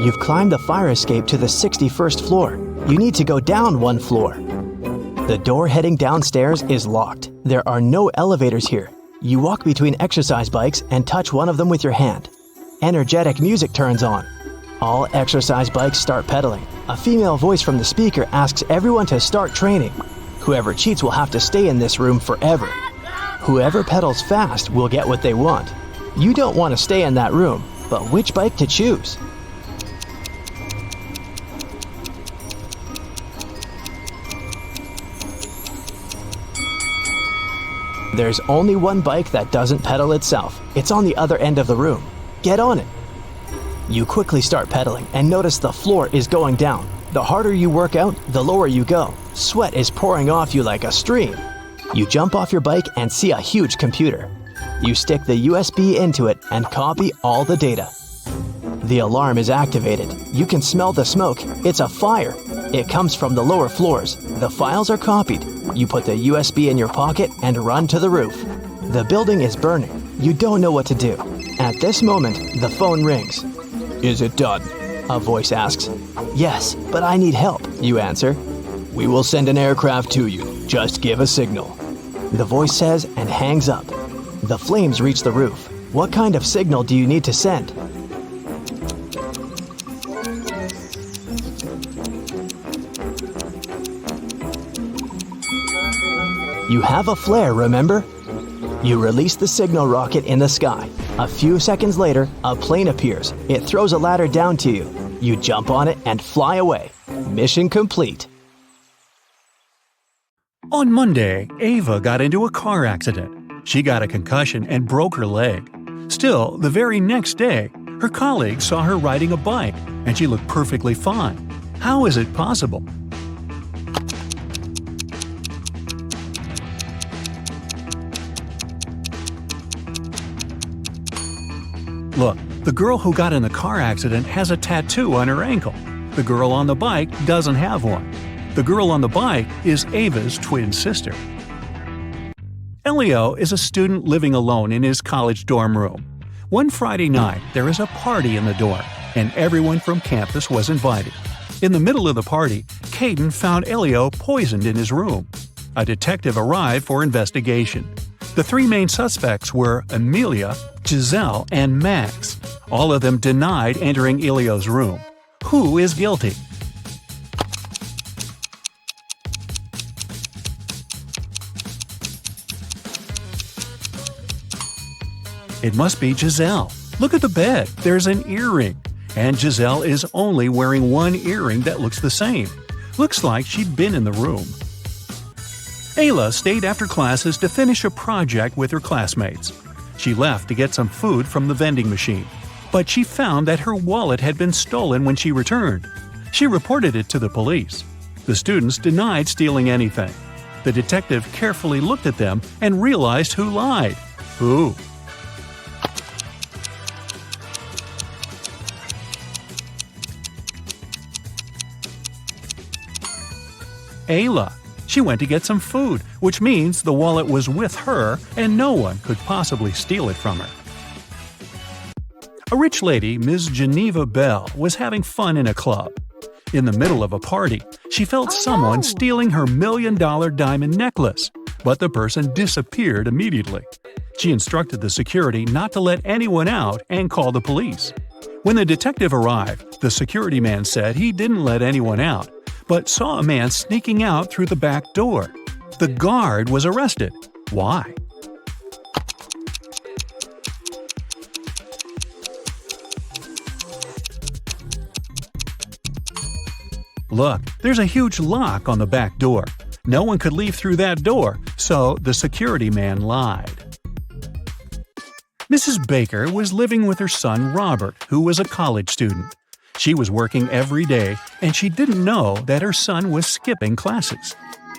You've climbed the fire escape to the 61st floor. You need to go down 1 floor. The door heading downstairs is locked. There are no elevators here. You walk between exercise bikes and touch one of them with your hand. Energetic music turns on. All exercise bikes start pedaling. A female voice from the speaker asks everyone to start training. Whoever cheats will have to stay in this room forever. Whoever pedals fast will get what they want. You don't want to stay in that room. but which bike to choose? There's only one bike that doesn't pedal itself. It's on the other end of the room. Get on it. You quickly start pedaling and notice the floor is going down. The harder you work out, the lower you go. Sweat is pouring off you like a stream. You jump off your bike and see a huge computer. You stick the USB into it and copy all the data. The alarm is activated. You can smell the smoke. It's a fire. It comes from the lower floors. The files are copied. You put the USB in your pocket and run to the roof. The building is burning. You don't know what to do. At this moment, the phone rings. Is it done? A voice asks. Yes, but I need help, you answer. We will send an aircraft to you. Just give a signal. The voice says and hangs up. The flames reach the roof. What kind of signal do you need to send? You have a flare, remember? You release the signal rocket in the sky. A few seconds later, a plane appears. It throws a ladder down to you. You jump on it and fly away. Mission complete. On Monday, Ava got into a car accident. She got a concussion and broke her leg. Still, the very next day, her colleagues saw her riding a bike, and she looked perfectly fine. How is it possible? Look, the girl who got in the car accident has a tattoo on her ankle. The girl on the bike doesn't have one. The girl on the bike is Ava's twin sister. Elio is a student living alone in his college dorm room. One Friday night, there is a party in the dorm, and everyone from campus was invited. In the middle of the party, Caden found Elio poisoned in his room. A detective arrived for investigation. The three main suspects were Amelia, Giselle, and Max. All of them denied entering Elio's room. Who is guilty? It must be Giselle. Look at the bed. There's an earring. And Giselle is only wearing one earring that looks the same. Looks like she'd been in the room. Ayla stayed after classes to finish a project with her classmates. She left to get some food from the vending machine, but she found that her wallet had been stolen when she returned. She reported it to the police. The students denied stealing anything. The detective carefully looked at them and realized who lied. Who? Ayla. She went to get some food, which means the wallet was with her and no one could possibly steal it from her. A rich lady, Ms. Geneva Bell, was having fun in a club. In the middle of a party, she felt someone stealing her $1 million diamond necklace, but the person disappeared immediately. She instructed the security not to let anyone out and call the police. When the detective arrived, the security man said he didn't let anyone out, but saw a man sneaking out through the back door. The guard was arrested. Why? Look, there's a huge lock on the back door. No one could leave through that door, so the security man lied. Mrs. Baker was living with her son Robert, who was a college student. She was working every day, and she didn't know that her son was skipping classes.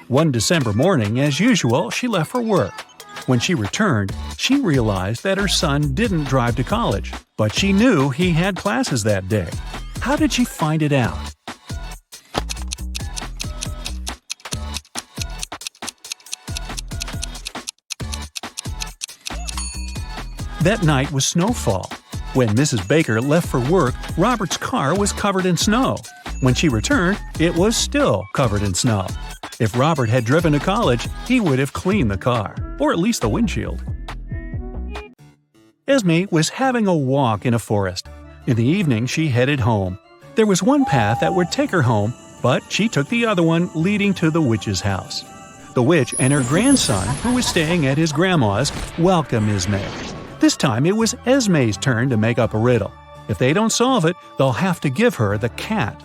One December morning, as usual, she left for work. When she returned, she realized that her son didn't drive to college, but she knew he had classes that day. How did she find it out? That night was snowfall. When Mrs. Baker left for work, Robert's car was covered in snow. When she returned, it was still covered in snow. If Robert had driven to college, he would have cleaned the car, or at least the windshield. Esme was having a walk in a forest. In the evening, she headed home. There was one path that would take her home, but she took the other one leading to the witch's house. The witch and her grandson, who was staying at his grandma's, welcomed Esme. This time it was Esme's turn to make up a riddle. If they don't solve it, they'll have to give her the cat.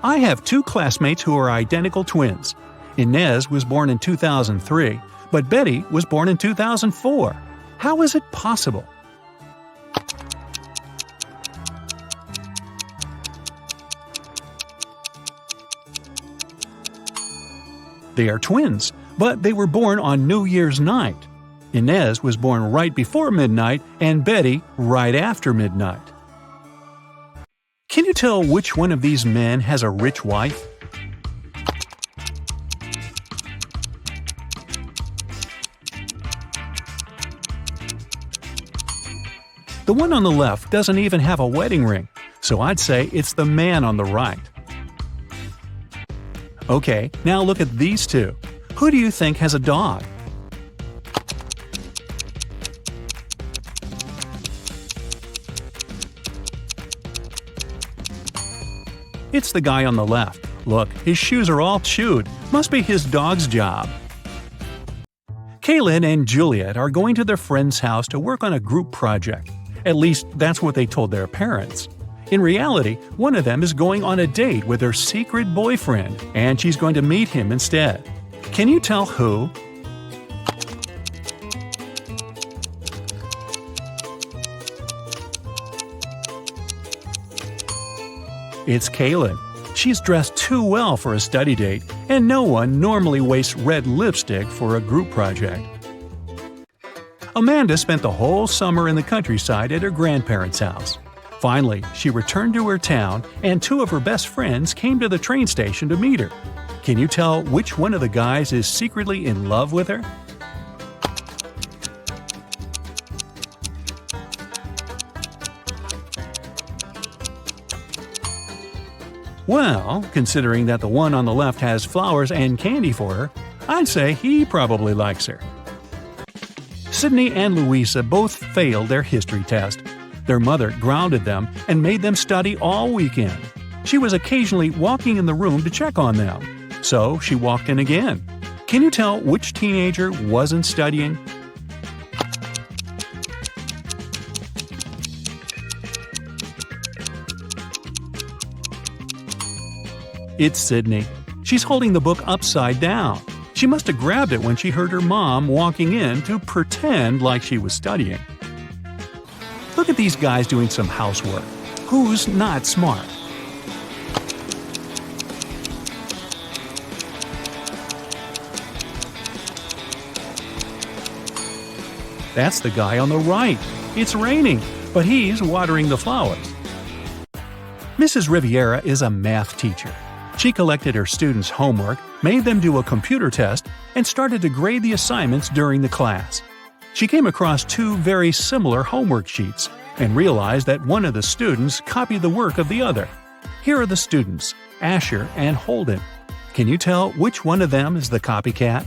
I have two classmates who are identical twins. Inez was born in 2003, but Betty was born in 2004. How is it possible? They are twins, but they were born on New Year's night. Inez was born right before midnight and Betty right after midnight. Can you tell which one of these men has a rich wife? The one on the left doesn't even have a wedding ring, so I'd say it's the man on the right. Okay, now look at these two. Who do you think has a dog? It's the guy on the left. Look, his shoes are all chewed. Must be his dog's job. Kaylin and Juliet are going to their friend's house to work on a group project. At least, that's what they told their parents. In reality, one of them is going on a date with her secret boyfriend, and she's going to meet him instead. Can you tell who? It's Kaylin. She's dressed too well for a study date, and no one normally wastes red lipstick for a group project. Amanda spent the whole summer in the countryside at her grandparents' house. Finally, she returned to her town, and two of her best friends came to the train station to meet her. Can you tell which one of the guys is secretly in love with her? Well, considering that the one on the left has flowers and candy for her, I'd say he probably likes her. Sydney and Louisa both failed their history test. Their mother grounded them and made them study all weekend. She was occasionally walking in the room to check on them. So she walked in again. Can you tell which teenager wasn't studying? It's Sydney. She's holding the book upside down. She must have grabbed it when she heard her mom walking in to pretend like she was studying. Look at these guys doing some housework. Who's not smart? That's the guy on the right. It's raining, but he's watering the flowers. Mrs. Riviera is a math teacher. She collected her students' homework, made them do a computer test, and started to grade the assignments during the class. She came across two very similar homework sheets and realized that one of the students copied the work of the other. Here are the students, Asher and Holden. Can you tell which one of them is the copycat?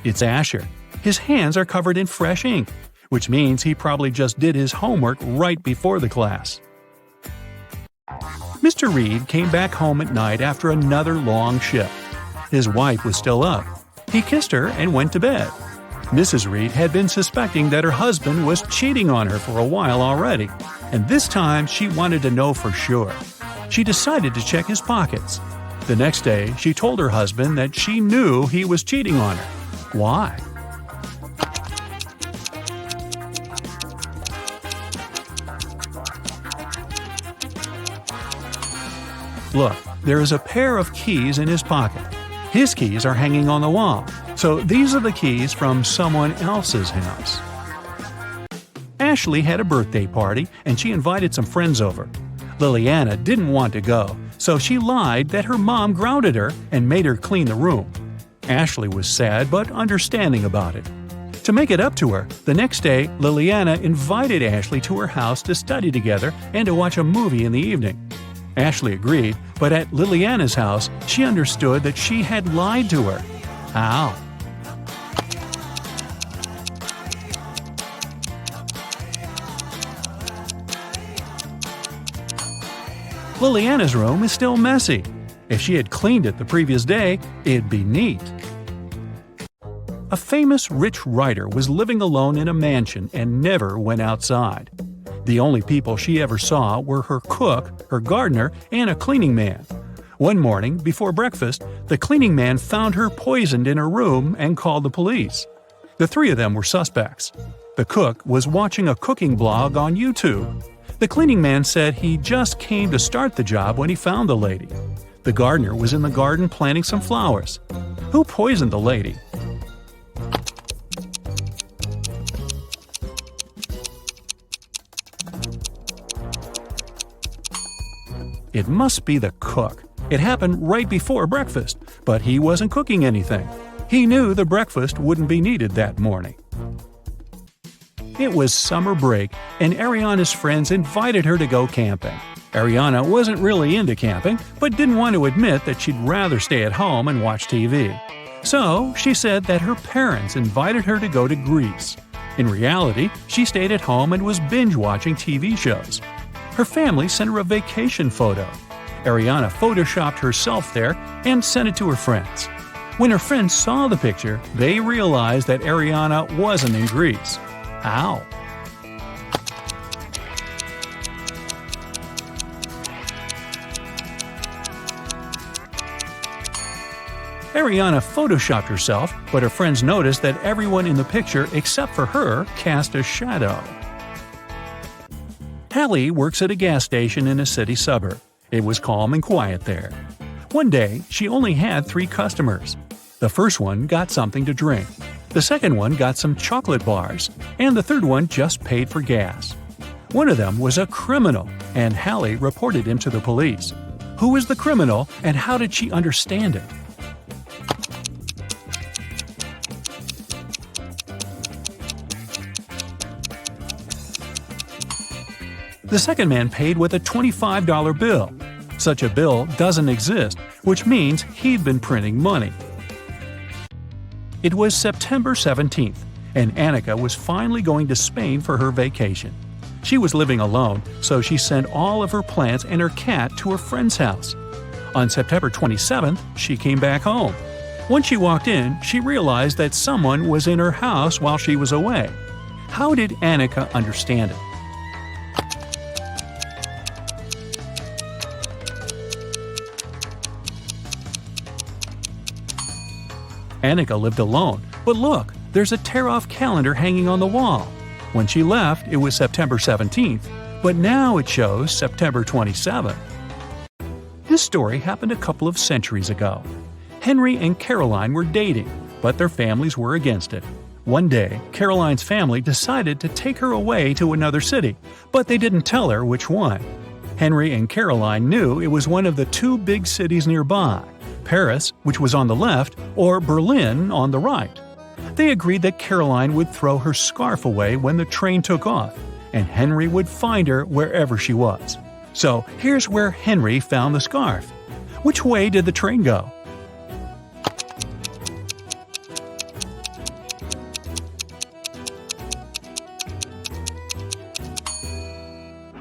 It's Asher. His hands are covered in fresh ink, which means he probably just did his homework right before the class. Mr. Reed came back home at night after another long shift. His wife was still up. He kissed her and went to bed. Mrs. Reed had been suspecting that her husband was cheating on her for a while already, and this time she wanted to know for sure. She decided to check his pockets. The next day, she told her husband that she knew he was cheating on her. Why? Look, there is a pair of keys in his pocket. His keys are hanging on the wall, so these are the keys from someone else's house. Ashley had a birthday party and she invited some friends over. Liliana didn't want to go, so she lied that her mom grounded her and made her clean the room. Ashley was sad but understanding about it. To make it up to her, the next day Liliana invited Ashley to her house to study together and to watch a movie in the evening. Ashley agreed, but at Liliana's house, she understood that she had lied to her. How? Liliana's room is still messy. If she had cleaned it the previous day, it'd be neat. A famous rich writer was living alone in a mansion and never went outside. The only people she ever saw were her cook, her gardener, and a cleaning man. One morning, before breakfast, the cleaning man found her poisoned in her room and called the police. The three of them were suspects. The cook was watching a cooking blog on YouTube. The cleaning man said he just came to start the job when he found the lady. The gardener was in the garden planting some flowers. Who poisoned the lady? It must be the cook. It happened right before breakfast, but he wasn't cooking anything. He knew the breakfast wouldn't be needed that morning. It was summer break, and Ariana's friends invited her to go camping. Ariana wasn't really into camping, but didn't want to admit that she'd rather stay at home and watch TV. So she said that her parents invited her to go to Greece. In reality, she stayed at home and was binge-watching TV shows. Her family sent her a vacation photo. Ariana photoshopped herself there and sent it to her friends. When her friends saw the picture, they realized that Ariana wasn't in Greece. How? Ariana photoshopped herself, but her friends noticed that everyone in the picture except for her cast a shadow. Hallie works at a gas station in a city suburb. It was calm and quiet there. One day, she only had 3 customers. The first one got something to drink. The second one got some chocolate bars, and the third one just paid for gas. One of them was a criminal, and Hallie reported him to the police. Who was the criminal, and how did she understand it? The second man paid with a $25 bill. Such a bill doesn't exist, which means he'd been printing money. It was September 17th, and Annika was finally going to Spain for her vacation. She was living alone, so she sent all of her plants and her cat to her friend's house. On September 27th, she came back home. When she walked in, she realized that someone was in her house while she was away. How did Annika understand it? Annika lived alone, but look, there's a tear-off calendar hanging on the wall. When she left, it was September 17th, but now it shows September 27th. This story happened a couple of centuries ago. Henry and Caroline were dating, but their families were against it. One day, Caroline's family decided to take her away to another city, but they didn't tell her which one. Henry and Caroline knew it was one of the 2 big cities nearby, Paris, which was on the left, or Berlin on the right. They agreed that Caroline would throw her scarf away when the train took off, and Henry would find her wherever she was. So here's where Henry found the scarf. Which way did the train go?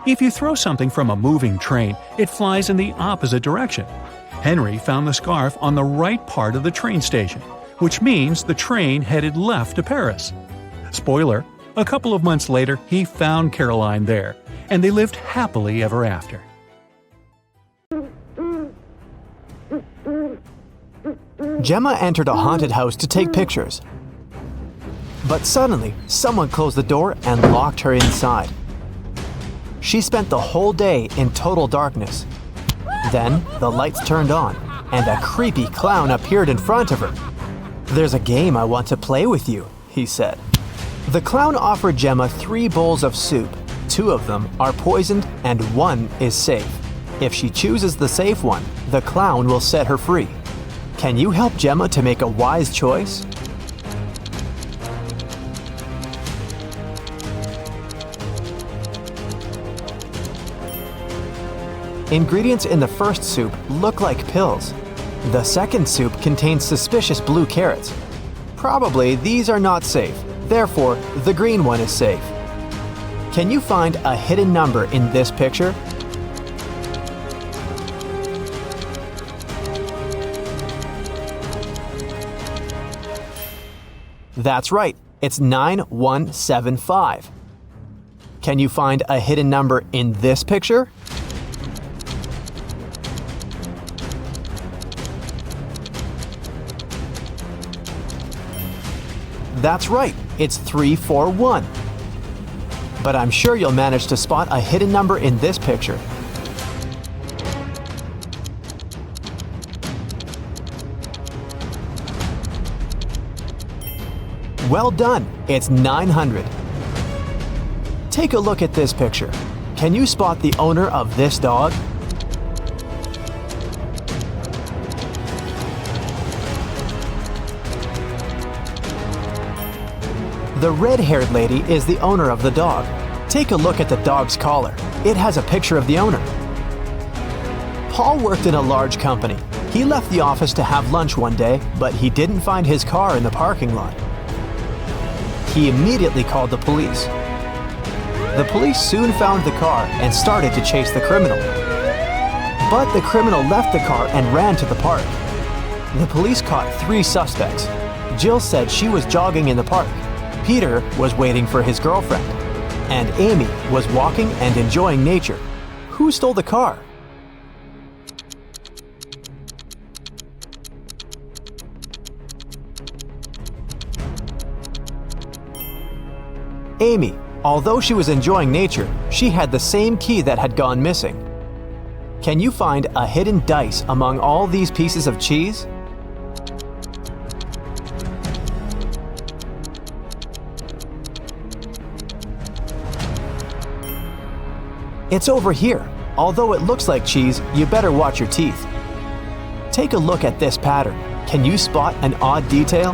If you throw something from a moving train, it flies in the opposite direction. Henry found the scarf on the right part of the train station, which means the train headed left to Paris. Spoiler, a couple of months later he found Caroline there, and they lived happily ever after. Gemma entered a haunted house to take pictures. But suddenly, someone closed the door and locked her inside. She spent the whole day in total darkness. Then, the lights turned on, and a creepy clown appeared in front of her. "There's a game I want to play with you," he said. The clown offered Gemma 3 bowls of soup. 2 of them are poisoned and 1 is safe. If she chooses the safe one, the clown will set her free. Can you help Gemma to make a wise choice? Ingredients in the first soup look like pills. The second soup contains suspicious blue carrots. Probably these are not safe, therefore the green one is safe. Can you find a hidden number in this picture? That's right, it's 9175. Can you find a hidden number in this picture? That's right, it's 341. But I'm sure you'll manage to spot a hidden number in this picture. Well done, it's 900. Take a look at this picture. Can you spot the owner of this dog? The red-haired lady is the owner of the dog. Take a look at the dog's collar. It has a picture of the owner. Paul worked in a large company. He left the office to have lunch one day, but he didn't find his car in the parking lot. He immediately called the police. The police soon found the car and started to chase the criminal. But the criminal left the car and ran to the park. The police caught 3 suspects. Jill said she was jogging in the park. Peter was waiting for his girlfriend. And Amy was walking and enjoying nature. Who stole the car? Amy. Although she was enjoying nature, she had the same key that had gone missing. Can you find a hidden dice among all these pieces of cheese? It's over here. Although it looks like cheese, you better watch your teeth. Take a look at this pattern. Can you spot an odd detail?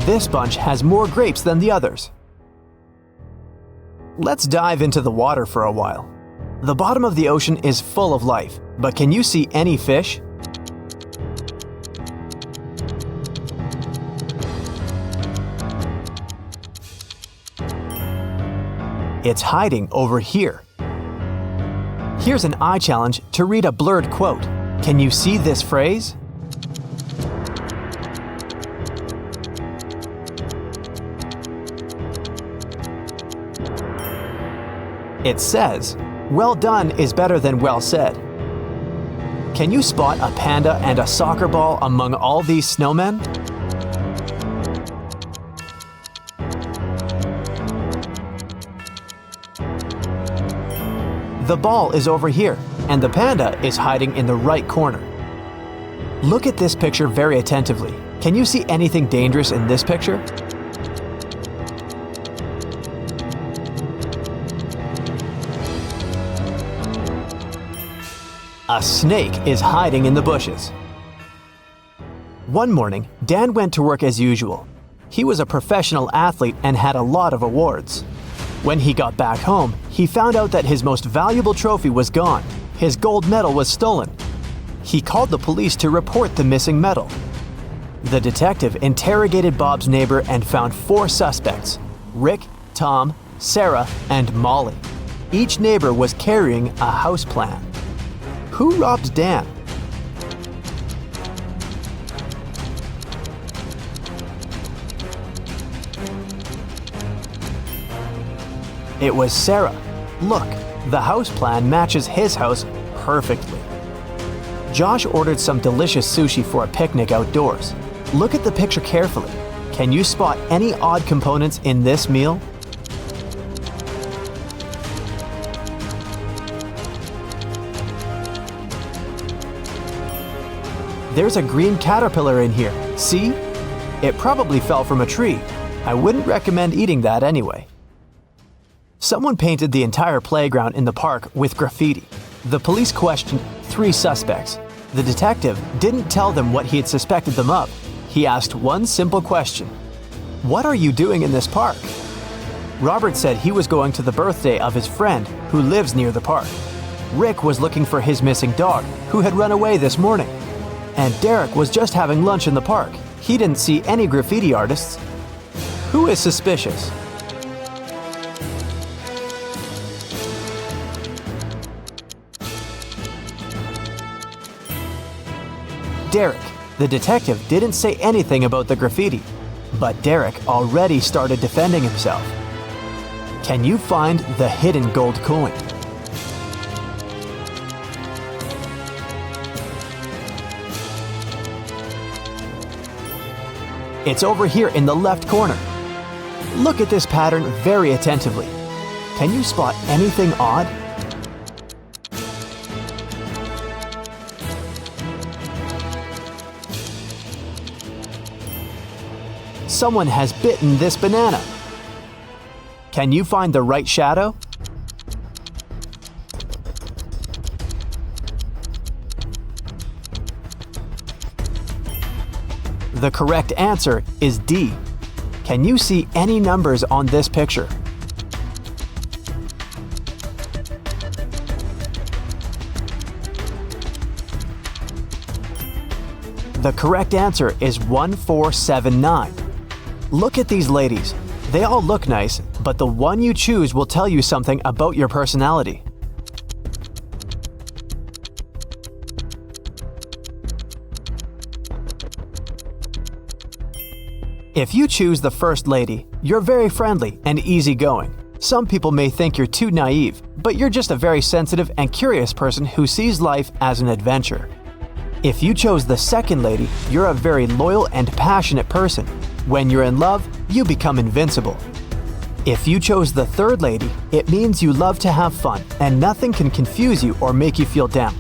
This bunch has more grapes than the others. Let's dive into the water for a while. The bottom of the ocean is full of life, but can you see any fish? It's hiding over here. Here's an eye challenge to read a blurred quote. Can you see this phrase? It says, "Well done is better than well said." Can you spot a panda and a soccer ball among all these snowmen? The ball is over here, and the panda is hiding in the right corner. Look at this picture very attentively. Can you see anything dangerous in this picture? A snake is hiding in the bushes. One morning, Dan went to work as usual. He was a professional athlete and had a lot of awards. When he got back home, he found out that his most valuable trophy was gone. His gold medal was stolen. He called the police to report the missing medal. The detective interrogated Bob's neighbor and found 4 suspects: Rick, Tom, Sarah, and Molly. Each neighbor was carrying a house plan. Who robbed Dan? It was Sarah. Look, the house plan matches his house perfectly. Josh ordered some delicious sushi for a picnic outdoors. Look at the picture carefully. Can you spot any odd components in this meal? There's a green caterpillar in here. See? It probably fell from a tree. I wouldn't recommend eating that anyway. Someone painted the entire playground in the park with graffiti. The police questioned 3 suspects. The detective didn't tell them what he had suspected them of. He asked one simple question. "What are you doing in this park?" Robert said he was going to the birthday of his friend who lives near the park. Rick was looking for his missing dog, who had run away this morning. And Derek was just having lunch in the park. He didn't see any graffiti artists. Who is suspicious? Derek. The detective didn't say anything about the graffiti, but Derek already started defending himself. Can you find the hidden gold coin? It's over here in the left corner. Look at this pattern very attentively. Can you spot anything odd? Someone has bitten this banana. Can you find the right shadow? The correct answer is D. Can you see any numbers on this picture? The correct answer is 1479. Look at these ladies. They all look nice, but the one you choose will tell you something about your personality. If you choose the first lady, you're very friendly and easygoing. Some people may think you're too naive, but you're just a very sensitive and curious person who sees life as an adventure. If you chose the second lady, you're a very loyal and passionate person. When you're in love, you become invincible. If you chose the third lady, it means you love to have fun and nothing can confuse you or make you feel down.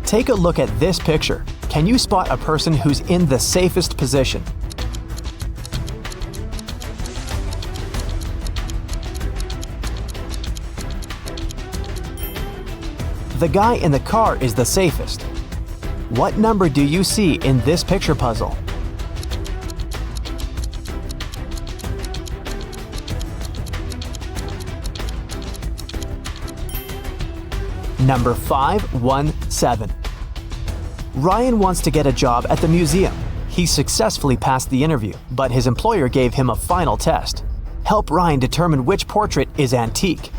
Take a look at this picture. Can you spot a person who's in the safest position? The guy in the car is the safest. What number do you see in this picture puzzle? Number 517. Ryan wants to get a job at the museum. He successfully passed the interview, but his employer gave him a final test. Help Ryan determine which portrait is antique.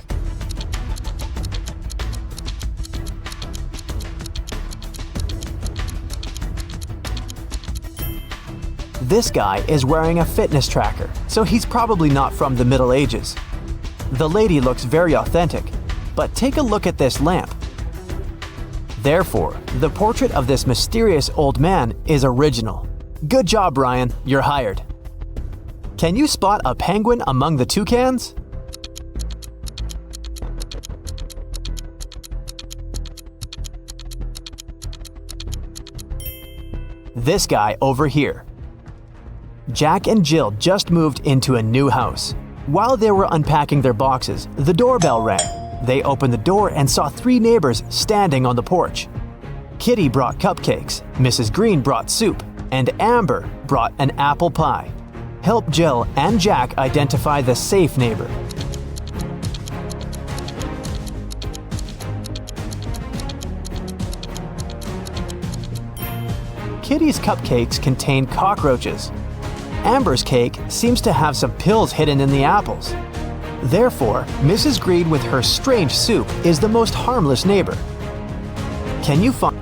This guy is wearing a fitness tracker, so he's probably not from the Middle Ages. The lady looks very authentic, but take a look at this lamp. Therefore, the portrait of this mysterious old man is original. Good job, Ryan, you're hired. Can you spot a penguin among the toucans? This guy over here. Jack and Jill just moved into a new house. While they were unpacking their boxes, the doorbell rang. They opened the door and saw 3 neighbors standing on the porch. Kitty brought cupcakes, Mrs. Green brought soup, and Amber brought an apple pie. Help Jill and Jack identify the safe neighbor. Kitty's cupcakes contain cockroaches. Amber's cake seems to have some pills hidden in the apples. Therefore, Mrs. Green with her strange soup is the most harmless neighbor. Can you find...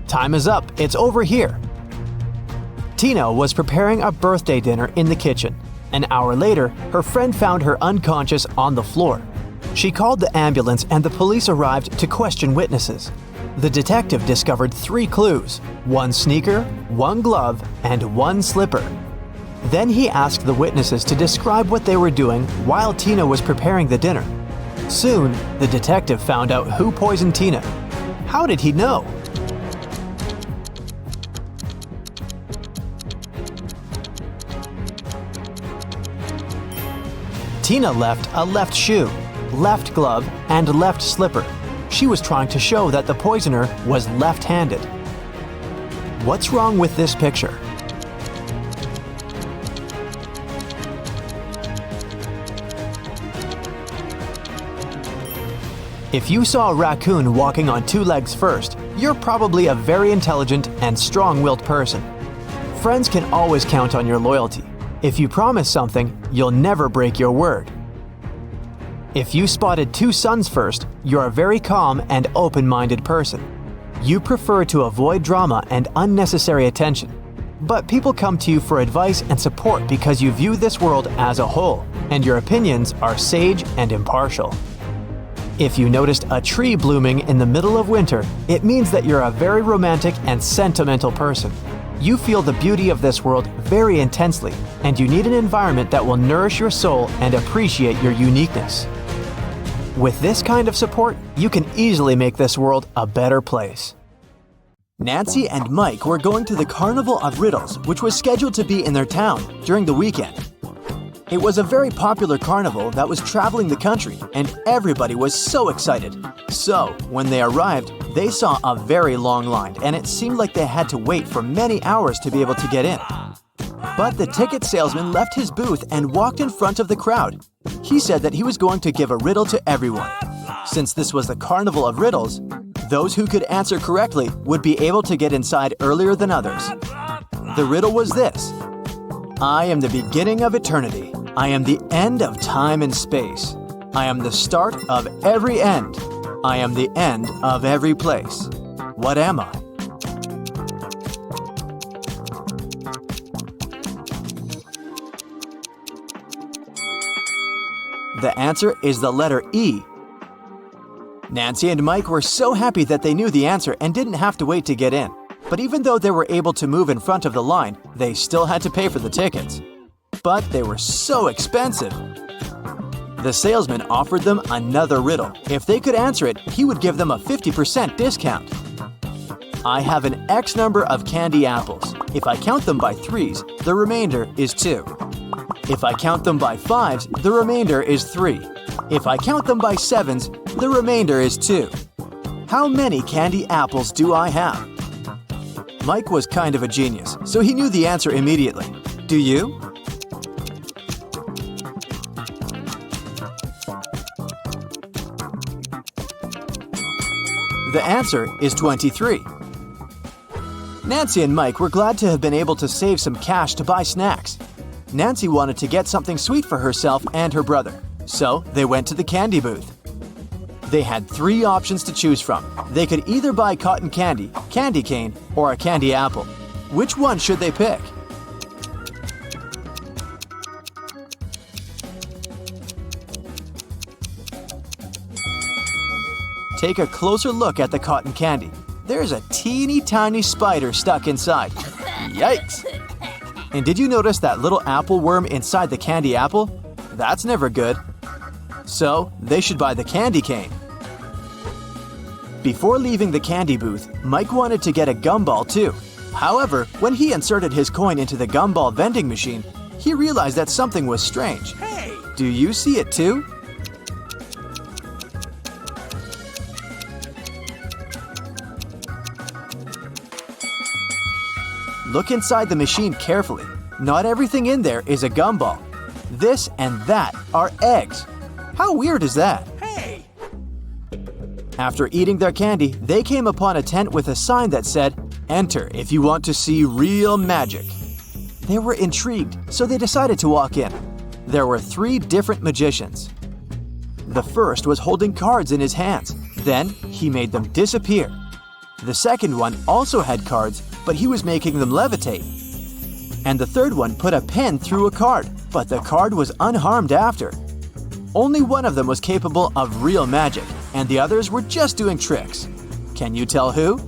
Time is up, it's over here. Tina was preparing a birthday dinner in the kitchen. An hour later, her friend found her unconscious on the floor. She called the ambulance and the police arrived to question witnesses. The detective discovered 3 clues: 1 sneaker, 1 glove, and 1 slipper. Then he asked the witnesses to describe what they were doing while Tina was preparing the dinner. Soon, the detective found out who poisoned Tina. How did he know? Tina left a left shoe, left glove, and left slipper. She was trying to show that the poisoner was left-handed. What's wrong with this picture? If you saw a raccoon walking on 2 legs first, you're probably a very intelligent and strong-willed person. Friends can always count on your loyalty. If you promise something, you'll never break your word. If you spotted two suns first, you're a very calm and open-minded person. You prefer to avoid drama and unnecessary attention. But people come to you for advice and support because you view this world as a whole, and your opinions are sage and impartial. If you noticed a tree blooming in the middle of winter, it means that you're a very romantic and sentimental person. You feel the beauty of this world very intensely, and you need an environment that will nourish your soul and appreciate your uniqueness. With this kind of support, you can easily make this world a better place. Nancy and Mike were going to the Carnival of Riddles, which was scheduled to be in their town during the weekend. It was a very popular carnival that was traveling the country, and everybody was so excited. So, when they arrived, they saw a very long line, and it seemed like they had to wait for many hours to be able to get in. But the ticket salesman left his booth and walked in front of the crowd. He said that he was going to give a riddle to everyone. Since this was the Carnival of Riddles, those who could answer correctly would be able to get inside earlier than others. The riddle was this: I am the beginning of eternity. I am the end of time and space. I am the start of every end. I am the end of every place. What am I? The answer is the letter E. Nancy and Mike were so happy that they knew the answer and didn't have to wait to get in. But even though they were able to move in front of the line, they still had to pay for the tickets. But they were so expensive. The salesman offered them another riddle. If they could answer it, he would give them a 50% discount. I have an X number of candy apples. If I count them by threes, the remainder is 2. If I count them by fives, the remainder is 3. If I count them by sevens, the remainder is 2. How many candy apples do I have? Mike was kind of a genius, so he knew the answer immediately. Do you? The answer is 23. Nancy and Mike were glad to have been able to save some cash to buy snacks. Nancy wanted to get something sweet for herself and her brother, so they went to the candy booth. They had 3 options to choose from. They could either buy cotton candy, candy cane, or a candy apple. Which one should they pick? Take a closer look at the cotton candy. There's a teeny tiny spider stuck inside. Yikes! And did you notice that little apple worm inside the candy apple? That's never good. So, they should buy the candy cane. Before leaving the candy booth, Mike wanted to get a gumball too. However, when he inserted his coin into the gumball vending machine, he realized that something was strange. Hey! Do you see it too? Look inside the machine carefully. Not everything in there is a gumball. This and that are eggs. How weird is that? Hey! After eating their candy, they came upon a tent with a sign that said, "Enter if you want to see real magic." They were intrigued, so they decided to walk in. There were 3 different magicians. The first was holding cards in his hands. Then he made them disappear. The second one also had cards, but he was making them levitate. And the third one put a pen through a card, but the card was unharmed after. Only one of them was capable of real magic, and the others were just doing tricks. Can you tell who?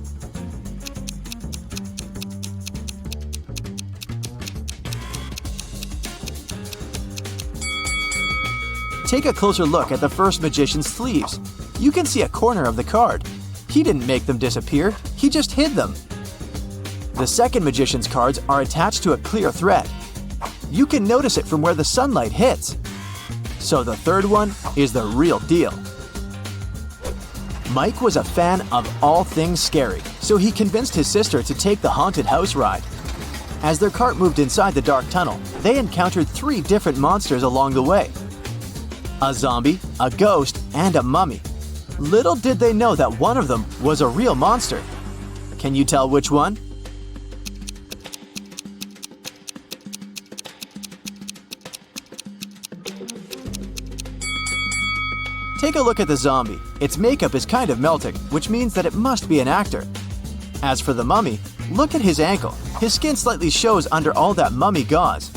Take a closer look at the first magician's sleeves. You can see a corner of the card. He didn't make them disappear, he just hid them. The second magician's cards are attached to a clear thread. You can notice it from where the sunlight hits. So the third one is the real deal. Mike was a fan of all things scary, so he convinced his sister to take the haunted house ride. As their cart moved inside the dark tunnel, they encountered 3 different monsters along the way. A zombie, a ghost, and a mummy. Little did they know that one of them was a real monster. Can you tell which one? Take a look at the zombie. Its makeup is kind of melting, which means that it must be an actor. As for the mummy, look at his ankle. His skin slightly shows under all that mummy gauze.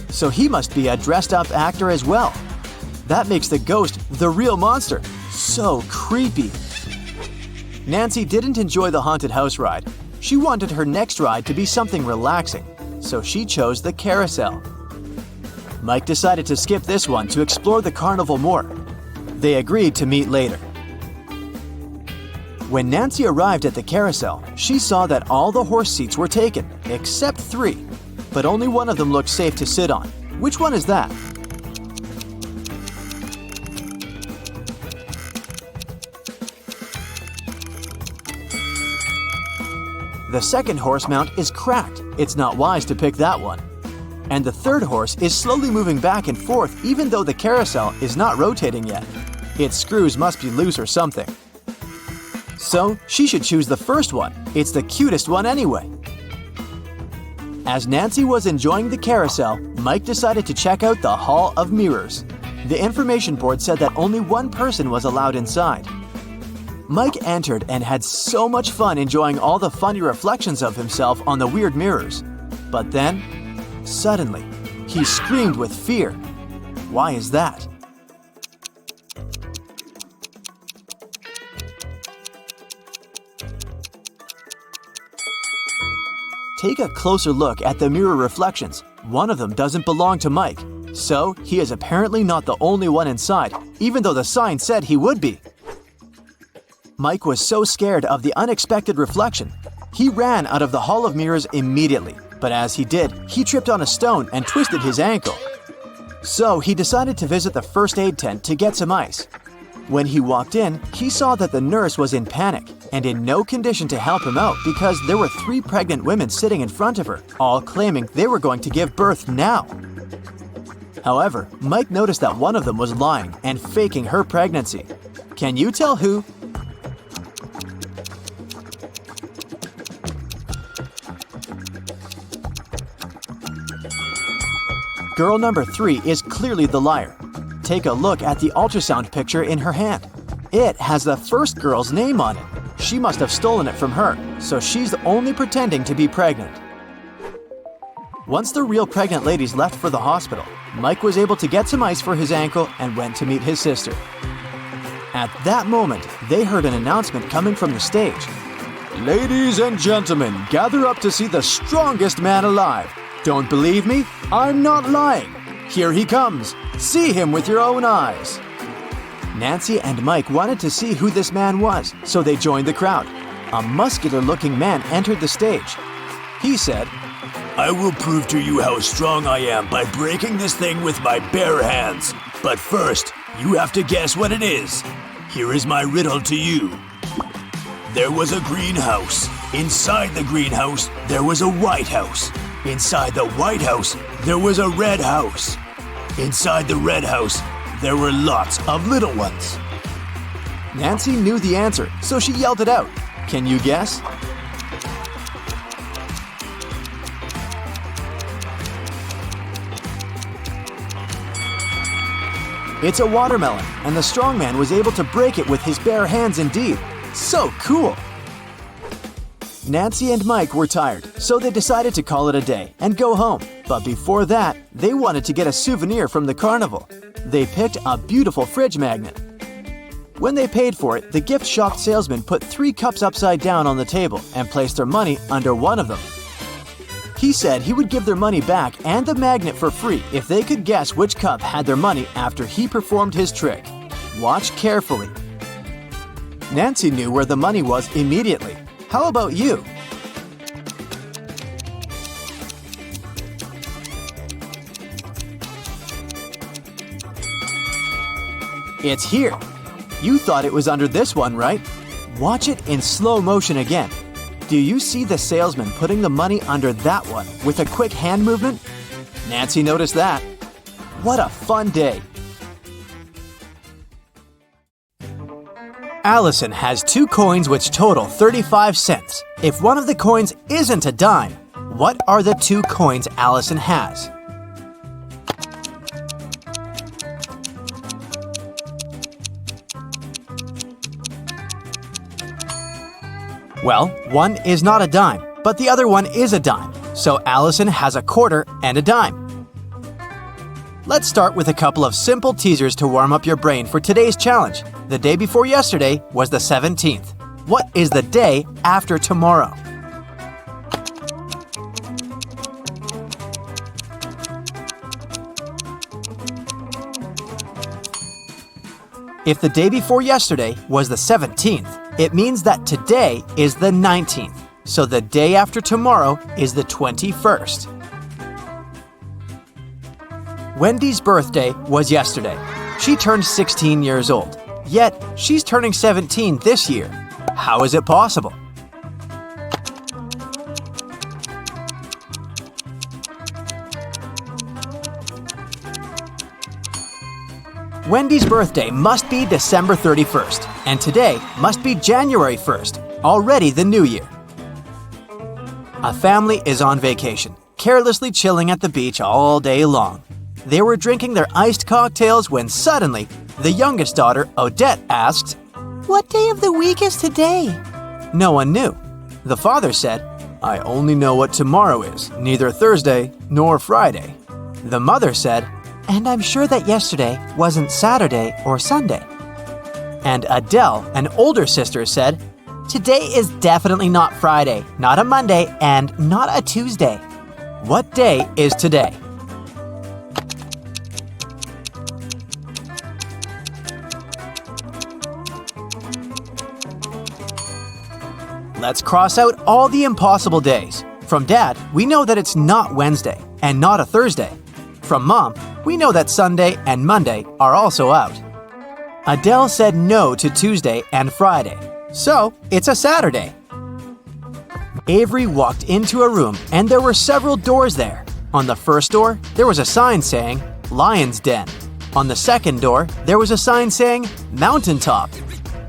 So he must be a dressed-up actor as well. That makes the ghost the real monster. So creepy. Nancy didn't enjoy the haunted house ride. She wanted her next ride to be something relaxing, so she chose the carousel. Mike decided to skip this one to explore the carnival more. They agreed to meet later. When Nancy arrived at the carousel, she saw that all the horse seats were taken, except 3. But only one of them looked safe to sit on. Which one is that? The second horse mount is cracked. It's not wise to pick that one. And the third horse is slowly moving back and forth even though the carousel is not rotating yet. Its screws must be loose or something. So she should choose the first one. It's the cutest one anyway. As Nancy was enjoying the carousel, Mike decided to check out the Hall of Mirrors. The information board said that only one person was allowed inside. Mike entered and had so much fun enjoying all the funny reflections of himself on the weird mirrors. But then, suddenly, he screamed with fear. Why is that? Take a closer look at the mirror reflections. One of them doesn't belong to Mike, so he is apparently not the only one inside, even though the sign said he would be. Mike was so scared of the unexpected reflection. He ran out of the Hall of Mirrors immediately, but as he did, he tripped on a stone and twisted his ankle. So he decided to visit the first aid tent to get some ice. When he walked in, he saw that the nurse was in panic and in no condition to help him out because there were 3 pregnant women sitting in front of her, all claiming they were going to give birth now. However, Mike noticed that one of them was lying and faking her pregnancy. Can you tell who? Girl number 3 is clearly the liar. Take a look at the ultrasound picture in her hand. It has the first girl's name on it. She must have stolen it from her, so she's only pretending to be pregnant. Once the real pregnant ladies left for the hospital, Mike was able to get some ice for his ankle and went to meet his sister. At that moment, they heard an announcement coming from the stage. Ladies and gentlemen, gather up to see the strongest man alive. Don't believe me? I'm not lying. Here he comes. See him with your own eyes. Nancy and Mike wanted to see who this man was, so they joined the crowd. A muscular-looking man entered the stage. He said, I will prove to you how strong I am by breaking this thing with my bare hands. But first, you have to guess what it is. Here is my riddle to you. There was a greenhouse. Inside the greenhouse, there was a white house. Inside the white house, there was a red house. Inside the red house, there were lots of little ones. Nancy knew the answer, so she yelled it out. Can you guess? It's a watermelon, and the strongman was able to break it with his bare hands indeed. So cool! Nancy and Mike were tired, so they decided to call it a day and go home. But before that, they wanted to get a souvenir from the carnival. They picked a beautiful fridge magnet. When they paid for it, the gift shop salesman put 3 cups upside down on the table and placed their money under one of them. He said he would give their money back and the magnet for free if they could guess which cup had their money after he performed his trick. Watch carefully. Nancy knew where the money was immediately. How about you? It's here. You thought it was under this one, right? Watch it in slow motion again. Do you see the salesman putting the money under that one with a quick hand movement? Nancy noticed that. What a fun day! Allison has 2 coins which total 35 cents. If one of the coins isn't a dime, what are the 2 coins Allison has? Well, one is not a dime, but the other one is a dime, so Allison has a quarter and a dime. Let's start with a couple of simple teasers to warm up your brain for today's challenge. The day before yesterday was the 17th. What is the day after tomorrow? If the day before yesterday was the 17th, it means that today is the 19th, so the day after tomorrow is the 21st. Wendy's birthday was yesterday. She turned 16 years old, yet she's turning 17 this year. How is it possible? Wendy's birthday must be December 31st, and today must be January 1st, already the new year. A family is on vacation, carelessly chilling at the beach all day long. They were drinking their iced cocktails when suddenly, the youngest daughter, Odette, asked, What day of the week is today? No one knew. The father said, I only know what tomorrow is, neither Thursday nor Friday. The mother said, And I'm sure that yesterday wasn't Saturday or Sunday. And Adele, an older sister, said, Today is definitely not Friday, not a Monday, and not a Tuesday. What day is today? Let's cross out all the impossible days. From Dad, we know that it's not Wednesday and not a Thursday. From Mom, we know that Sunday and Monday are also out. Adele said no to Tuesday and Friday, so it's a Saturday. Avery walked into a room and there were several doors there. On the first door, there was a sign saying, Lion's Den. On the second door, there was a sign saying, Mountaintop.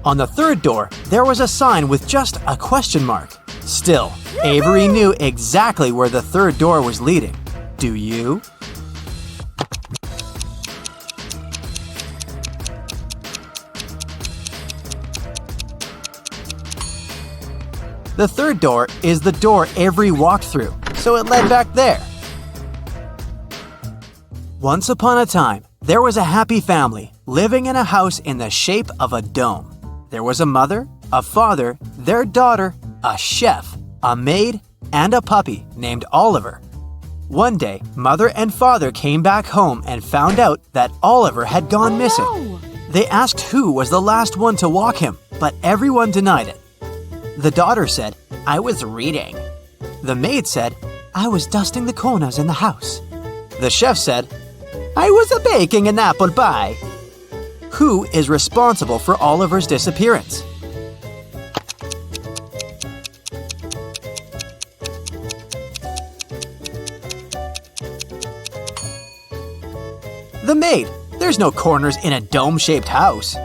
On the third door, there was a sign with just a question mark. Still, Avery knew exactly where the third door was leading. Do you? The third door is the door Avery walked through, so it led back there. Once upon a time, there was a happy family living in a house in the shape of a dome. There was a mother, a father, their daughter, a chef, a maid, and a puppy named Oliver. One day, mother and father came back home and found out that Oliver had gone missing. They asked who was the last one to walk him, but everyone denied it. The daughter said, I was reading. The maid said, I was dusting the corners in the house. The chef said, I was baking an apple pie. Who is responsible for Oliver's disappearance? The maid. There's no corners in a dome-shaped house.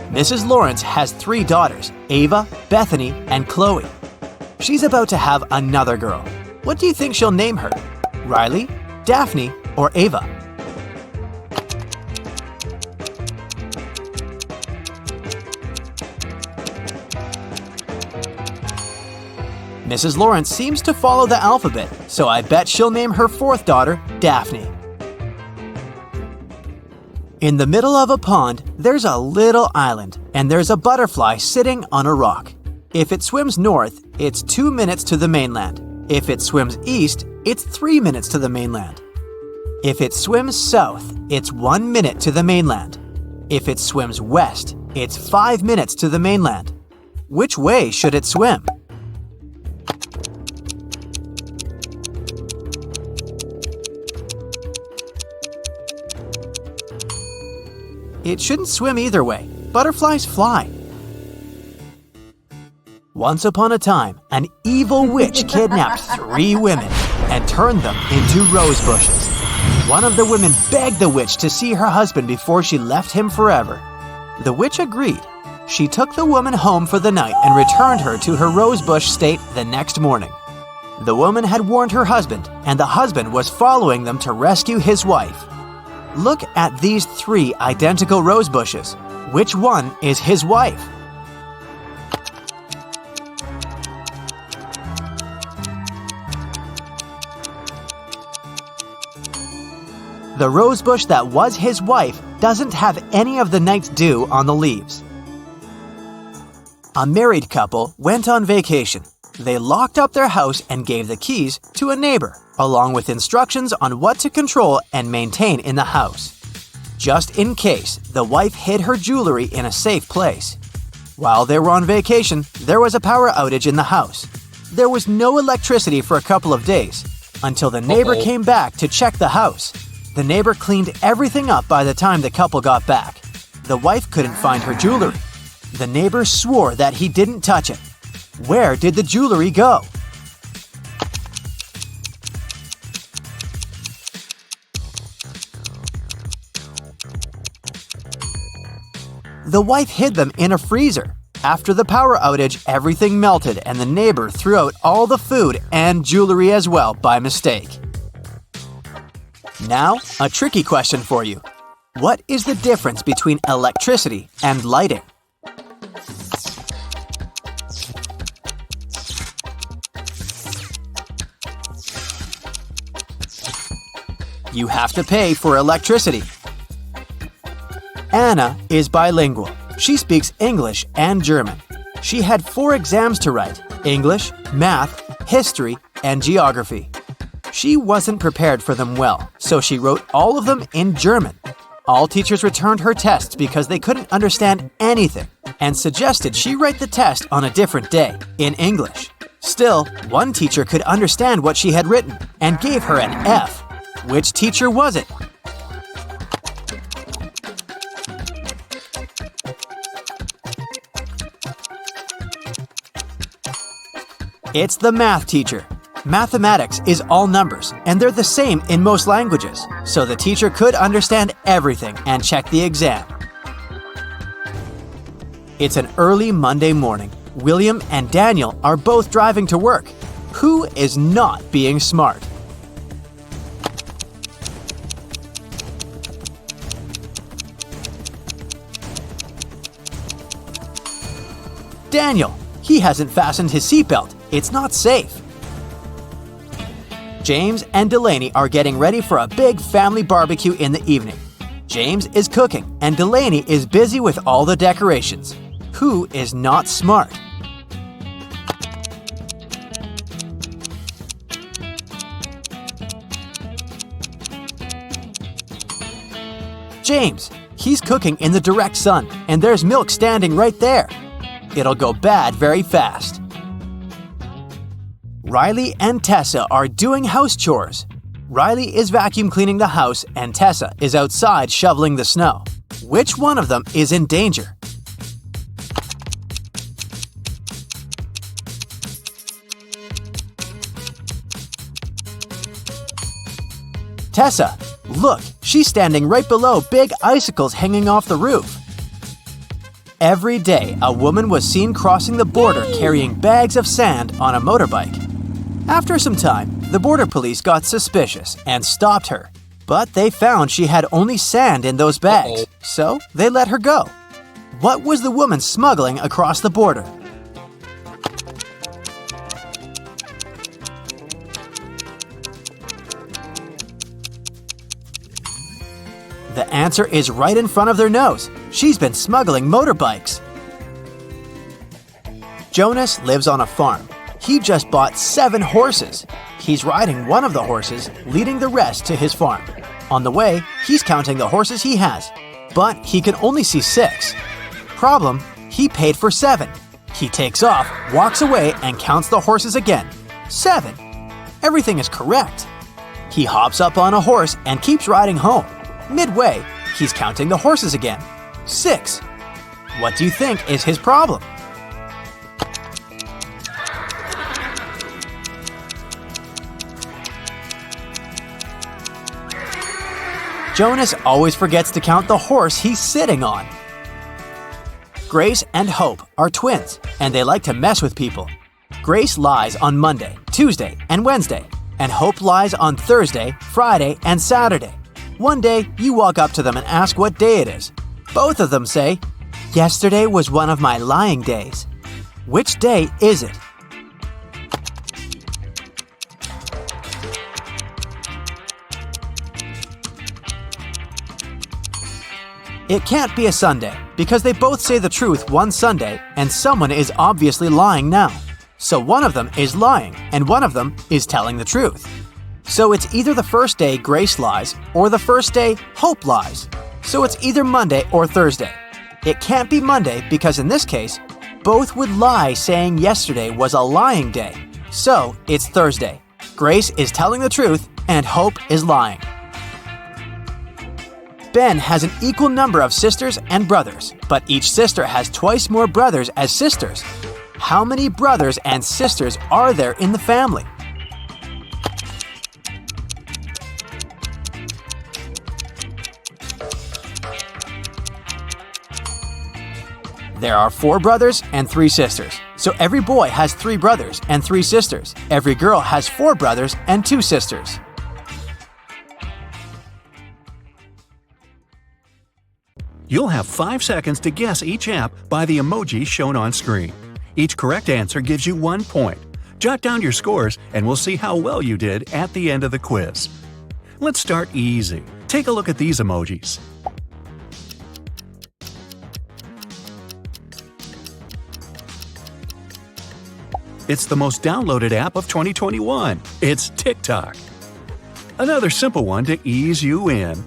Mrs. Lawrence has 3 daughters, Ava, Bethany, and Chloe. She's about to have another girl. What do you think she'll name her? Riley, Daphne, or Ava? Mrs. Lawrence seems to follow the alphabet, so I bet she'll name her 4th daughter Daphne. In the middle of a pond, there's a little island, and there's a butterfly sitting on a rock. If it swims north, it's 2 minutes to the mainland. If it swims east, it's 3 minutes to the mainland. If it swims south, it's 1 minute to the mainland. If it swims west, it's 5 minutes to the mainland. Which way should it swim? It shouldn't swim either way. Butterflies fly. Once upon a time, an evil witch kidnapped 3 women and turned them into rose bushes. One of the women begged the witch to see her husband before she left him forever. The witch agreed. She took the woman home for the night and returned her to her rosebush state the next morning. The woman had warned her husband, and the husband was following them to rescue his wife. Look at these 3 identical rose bushes. Which one is his wife? The rosebush that was his wife doesn't have any of the night's dew on the leaves. A married couple went on vacation. They locked up their house and gave the keys to a neighbor, along with instructions on what to control and maintain in the house. Just in case, the wife hid her jewelry in a safe place. While they were on vacation, there was a power outage in the house. There was no electricity for a couple of days, until the neighbor came back to check the house. The neighbor cleaned everything up by the time the couple got back. The wife couldn't find her jewelry. The neighbor swore that he didn't touch it. Where did the jewelry go? The wife hid them in a freezer. After the power outage, everything melted and the neighbor threw out all the food and jewelry as well by mistake. Now, a tricky question for you. What is the difference between electricity and lighting? You have to pay for electricity. Anna is bilingual. She speaks English and German. She had 4 exams to write: English, math, history, and geography. She wasn't prepared for them well, so she wrote all of them in German. All teachers returned her tests because they couldn't understand anything and suggested she write the test on a different day, in English. Still, one teacher could understand what she had written and gave her an F. Which teacher was it? It's the math teacher. Mathematics is all numbers, and they're the same in most languages, so the teacher could understand everything and check the exam. It's an early Monday morning. William and Daniel are both driving to work. Who is not being smart? Daniel. He hasn't fastened his seatbelt. It's not safe. James and Delaney are getting ready for a big family barbecue in the evening. James is cooking and Delaney is busy with all the decorations. Who is not smart? James. He's cooking in the direct sun and there's milk standing right there. It'll go bad very fast. Riley and Tessa are doing house chores. Riley is vacuum cleaning the house and Tessa is outside shoveling the snow. Which one of them is in danger? Tessa, look, she's standing right below big icicles hanging off the roof. Every day, a woman was seen crossing the border carrying bags of sand on a motorbike. After some time, the border police got suspicious and stopped her. But they found she had only sand in those bags, so they let her go. What was the woman smuggling across the border? The answer is right in front of their nose. She's been smuggling motorbikes. Jonas lives on a farm. He just bought 7 horses. He's riding one of the horses, leading the rest to his farm. On the way, he's counting the horses he has, but he can only see 6. Problem, he paid for 7. He takes off, walks away, and counts the horses again. 7. Everything is correct. He hops up on a horse and keeps riding home. Midway, he's counting the horses again. 6. What do you think is his problem? Jonas always forgets to count the horse he's sitting on. Grace and Hope are twins, and they like to mess with people. Grace lies on Monday, Tuesday, and Wednesday, and Hope lies on Thursday, Friday, and Saturday. One day, you walk up to them and ask what day it is. Both of them say, "Yesterday was one of my lying days." Which day is it? It can't be a Sunday, because they both say the truth one Sunday and someone is obviously lying now. So one of them is lying and one of them is telling the truth. So it's either the first day Grace lies or the first day Hope lies. So it's either Monday or Thursday. It can't be Monday because in this case, both would lie saying yesterday was a lying day. So it's Thursday. Grace is telling the truth and Hope is lying. Ben has an equal number of sisters and brothers, but each sister has twice more brothers as sisters. How many brothers and sisters are there in the family? There are 4 brothers and 3 sisters. So every boy has 3 brothers and 3 sisters. Every girl has 4 brothers and 2 sisters. You'll have 5 seconds to guess each app by the emoji shown on screen. Each correct answer gives you 1 point. Jot down your scores and we'll see how well you did at the end of the quiz. Let's start easy. Take a look at these emojis. It's the most downloaded app of 2021. It's TikTok. Another simple one to ease you in.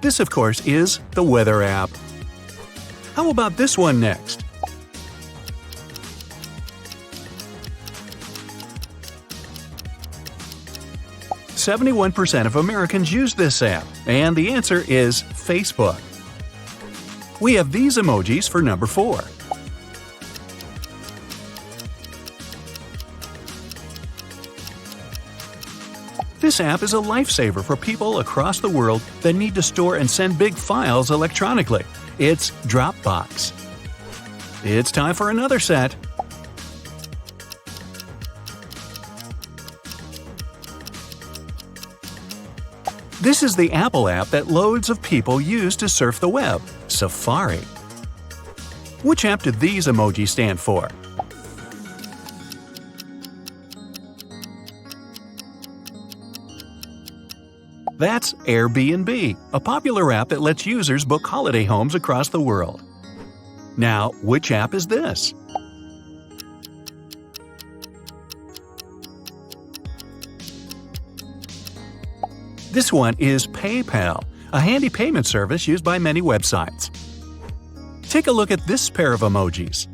This, of course, is the weather app. How about this one next? "71% of Americans use this app, and the answer is Facebook. We have these emojis for number 4. This app is a lifesaver for people across the world that need to store and send big files electronically. It's Dropbox. It's time for another set. This is the Apple app that loads of people use to surf the web, Safari. Which app do these emojis stand for? That's Airbnb, a popular app that lets users book holiday homes across the world. Now, which app is this? This one is PayPal, a handy payment service used by many websites. Take a look at this pair of emojis.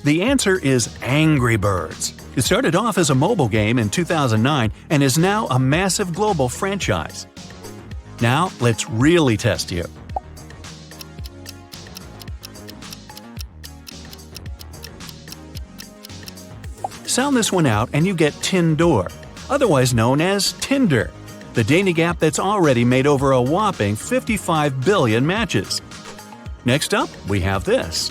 The answer is Angry Birds. It started off as a mobile game in 2009 and is now a massive global franchise. Now, let's really test you. Sound this one out and you get Tinder, otherwise known as Tinder, the dating app that's already made over a whopping 55 billion matches. Next up, we have this.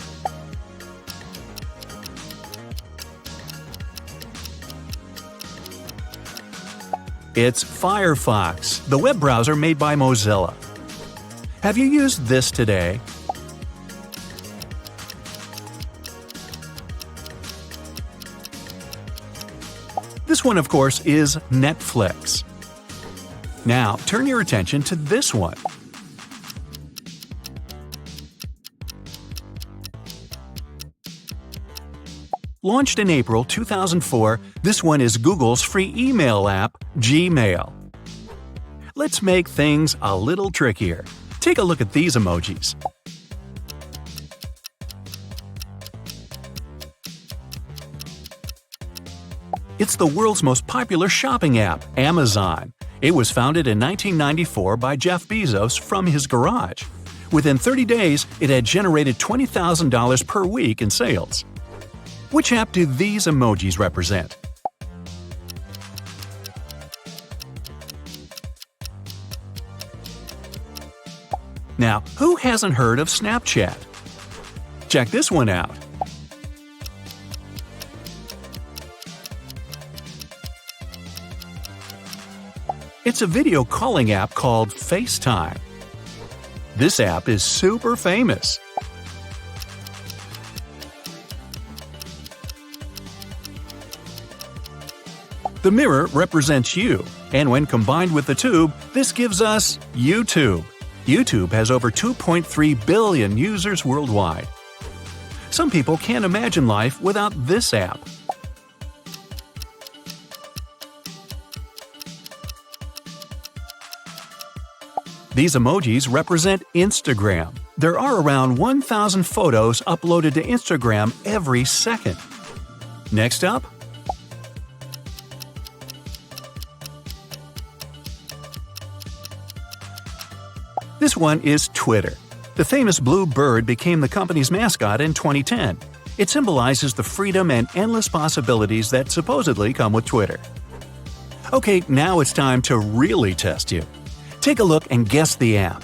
It's Firefox, the web browser made by Mozilla. Have you used this today? This one, of course, is Netflix. Now, turn your attention to this one. Launched in April 2004, this one is Google's free email app, Gmail. Let's make things a little trickier. Take a look at these emojis. It's the world's most popular shopping app, Amazon. It was founded in 1994 by Jeff Bezos from his garage. Within 30 days, it had generated $20,000 per week in sales. Which app do these emojis represent? Now, who hasn't heard of Snapchat? Check this one out. It's a video calling app called FaceTime. This app is super famous. The mirror represents you, and when combined with the tube, this gives us YouTube. YouTube has over 2.3 billion users worldwide. Some people can't imagine life without this app. These emojis represent Instagram. There are around 1,000 photos uploaded to Instagram every second. Next up, this one is Twitter. The famous blue bird became the company's mascot in 2010. It symbolizes the freedom and endless possibilities that supposedly come with Twitter. Okay, now it's time to really test you. Take a look and guess the app.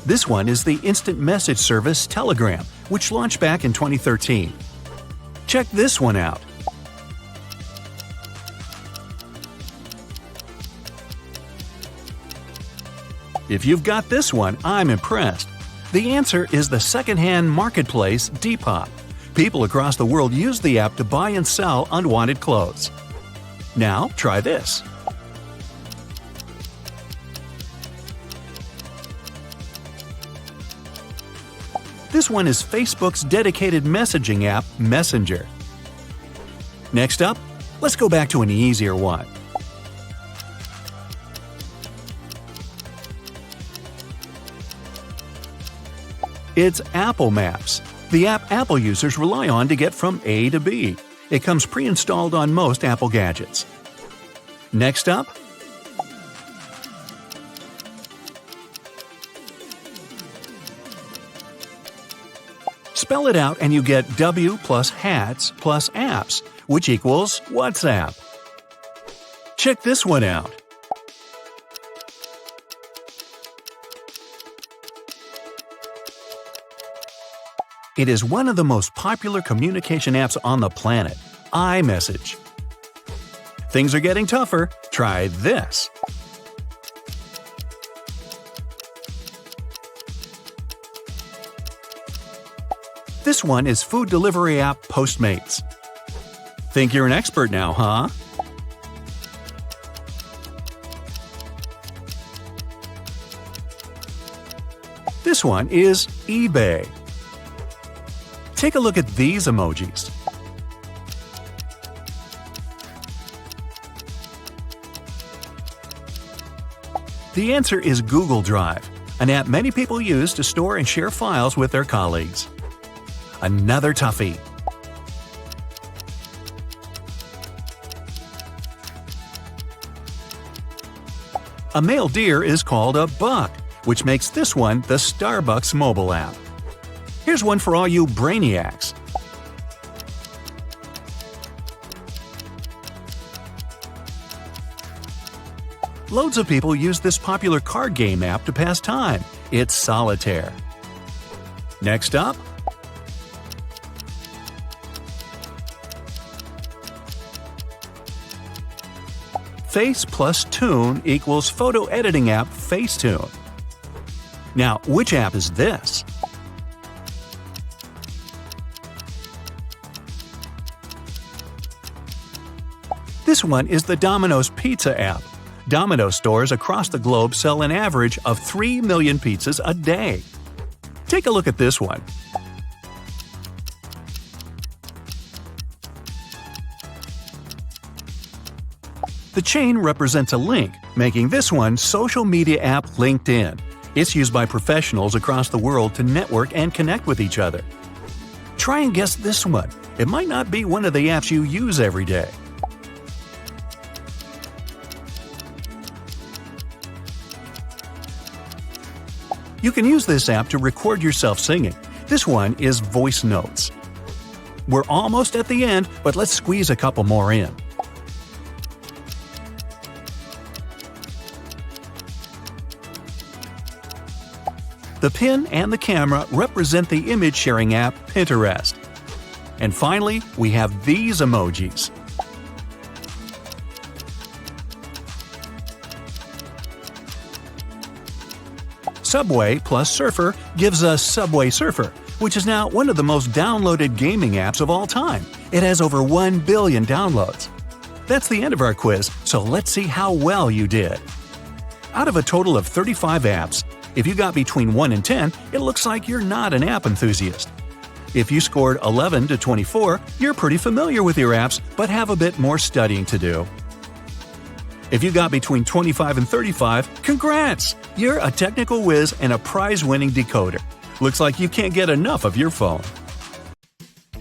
This one is the instant message service Telegram, which launched back in 2013. Check this one out. If you've got this one, I'm impressed. The answer is the secondhand marketplace Depop. People across the world use the app to buy and sell unwanted clothes. Now, try this. This one is Facebook's dedicated messaging app, Messenger. Next up, let's go back to an easier one. It's Apple Maps, the app Apple users rely on to get from A to B. It comes pre-installed on most Apple gadgets. Next up, spell it out and you get W plus hats plus apps, which equals WhatsApp. Check this one out. It is one of the most popular communication apps on the planet, iMessage. Things are getting tougher. Try this. This one is food delivery app Postmates. Think you're an expert now, huh? This one is eBay. Take a look at these emojis. The answer is Google Drive, an app many people use to store and share files with their colleagues. Another toughie. A male deer is called a buck, which makes this one the Starbucks mobile app. Here's one for all you brainiacs. Loads of people use this popular card game app to pass time. It's Solitaire. Next up, Face plus Tune equals photo editing app Facetune. Now, which app is this? This one is the Domino's Pizza app. Domino's stores across the globe sell an average of 3 million pizzas a day. Take a look at this one. The chain represents a link, making this one social media app LinkedIn. It's used by professionals across the world to network and connect with each other. Try and guess this one. It might not be one of the apps you use every day. You can use this app to record yourself singing. This one is Voice Notes. We're almost at the end, but let's squeeze a couple more in. The pin and the camera represent the image-sharing app Pinterest. And finally, we have these emojis. Subway plus surfer gives us Subway Surfer, which is now one of the most downloaded gaming apps of all time. It has over 1 billion downloads. That's the end of our quiz, so let's see how well you did. Out of a total of 35 apps, if you got between 1 and 10, it looks like you're not an app enthusiast. If you scored 11 to 24, you're pretty familiar with your apps but have a bit more studying to do. If you got between 25 and 35, congrats! You're a technical whiz and a prize-winning decoder. Looks like you can't get enough of your phone.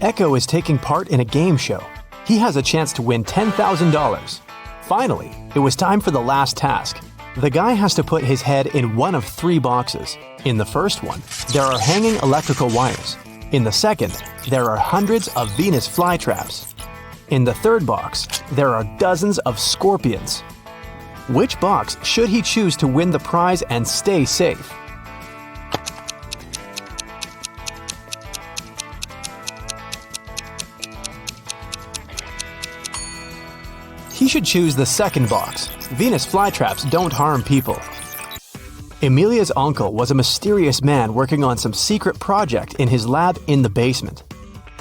Echo is taking part in a game show. He has a chance to win $10,000. Finally, it was time for the last task. The guy has to put his head in one of 3 boxes. In the first one, there are hanging electrical wires. In the second, there are hundreds of Venus flytraps. In the third box, there are dozens of scorpions. Which box should he choose to win the prize and stay safe? He should choose the second box. Venus flytraps don't harm people. Emilia's uncle was a mysterious man working on some secret project in his lab in the basement.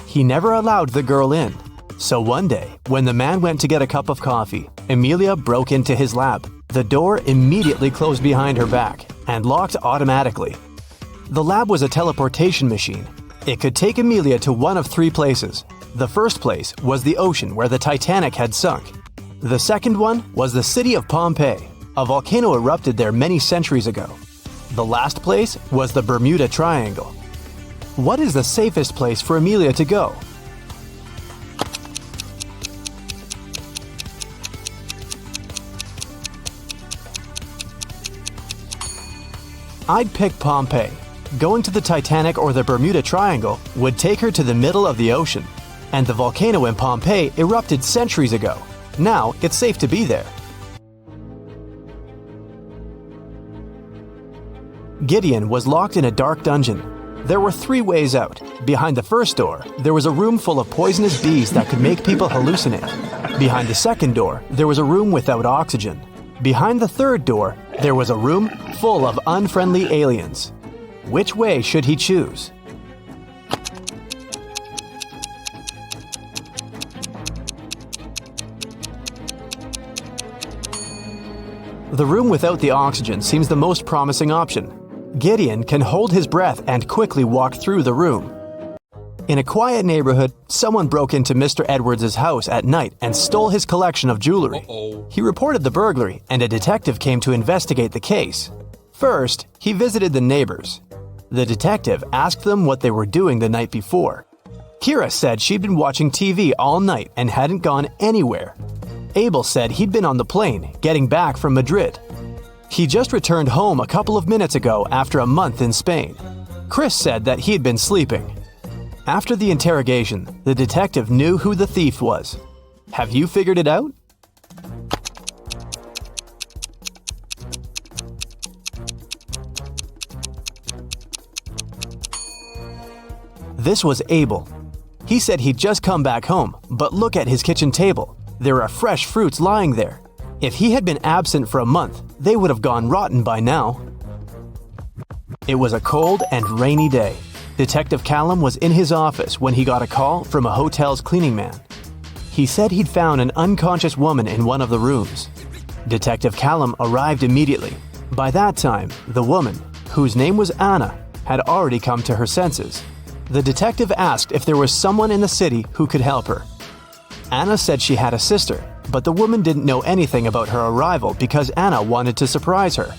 He never allowed the girl in. So one day, when the man went to get a cup of coffee, Emilia broke into his lab. The door immediately closed behind her back and locked automatically. The lab was a teleportation machine. It could take Emilia to one of 3 places. The first place was the ocean where the Titanic had sunk. The second one was the city of Pompeii. A volcano erupted there many centuries ago. The last place was the Bermuda Triangle. What is the safest place for Emilia to go? I'd pick Pompeii. Going to the Titanic or the Bermuda Triangle would take her to the middle of the ocean. And the volcano in Pompeii erupted centuries ago. Now it's safe to be there. Gideon was locked in a dark dungeon. There were 3 ways out. Behind the first door, there was a room full of poisonous bees that could make people hallucinate. Behind the second door, there was a room without oxygen. Behind the third door, there was a room full of unfriendly aliens. Which way should he choose? The room without the oxygen seems the most promising option. Gideon can hold his breath and quickly walk through the room. In a quiet neighborhood, someone broke into Mr. Edwards' house at night and stole his collection of jewelry. He reported the burglary, and a detective came to investigate the case. First, he visited the neighbors. The detective asked them what they were doing the night before. Kira said she'd been watching TV all night and hadn't gone anywhere. Abel said he'd been on the plane, getting back from Madrid. He just returned home a couple of minutes ago after a month in Spain. Chris said that he'd been sleeping. After the interrogation, the detective knew who the thief was. Have you figured it out? This was Abel. He said he'd just come back home, but look at his kitchen table. There are fresh fruits lying there. If he had been absent for a month, they would have gone rotten by now. It was a cold and rainy day. Detective Callum was in his office when he got a call from a hotel's cleaning man. He said he'd found an unconscious woman in one of the rooms. Detective Callum arrived immediately. By that time, the woman, whose name was Anna, had already come to her senses. The detective asked if there was someone in the city who could help her. Anna said she had a sister, but the woman didn't know anything about her arrival because Anna wanted to surprise her.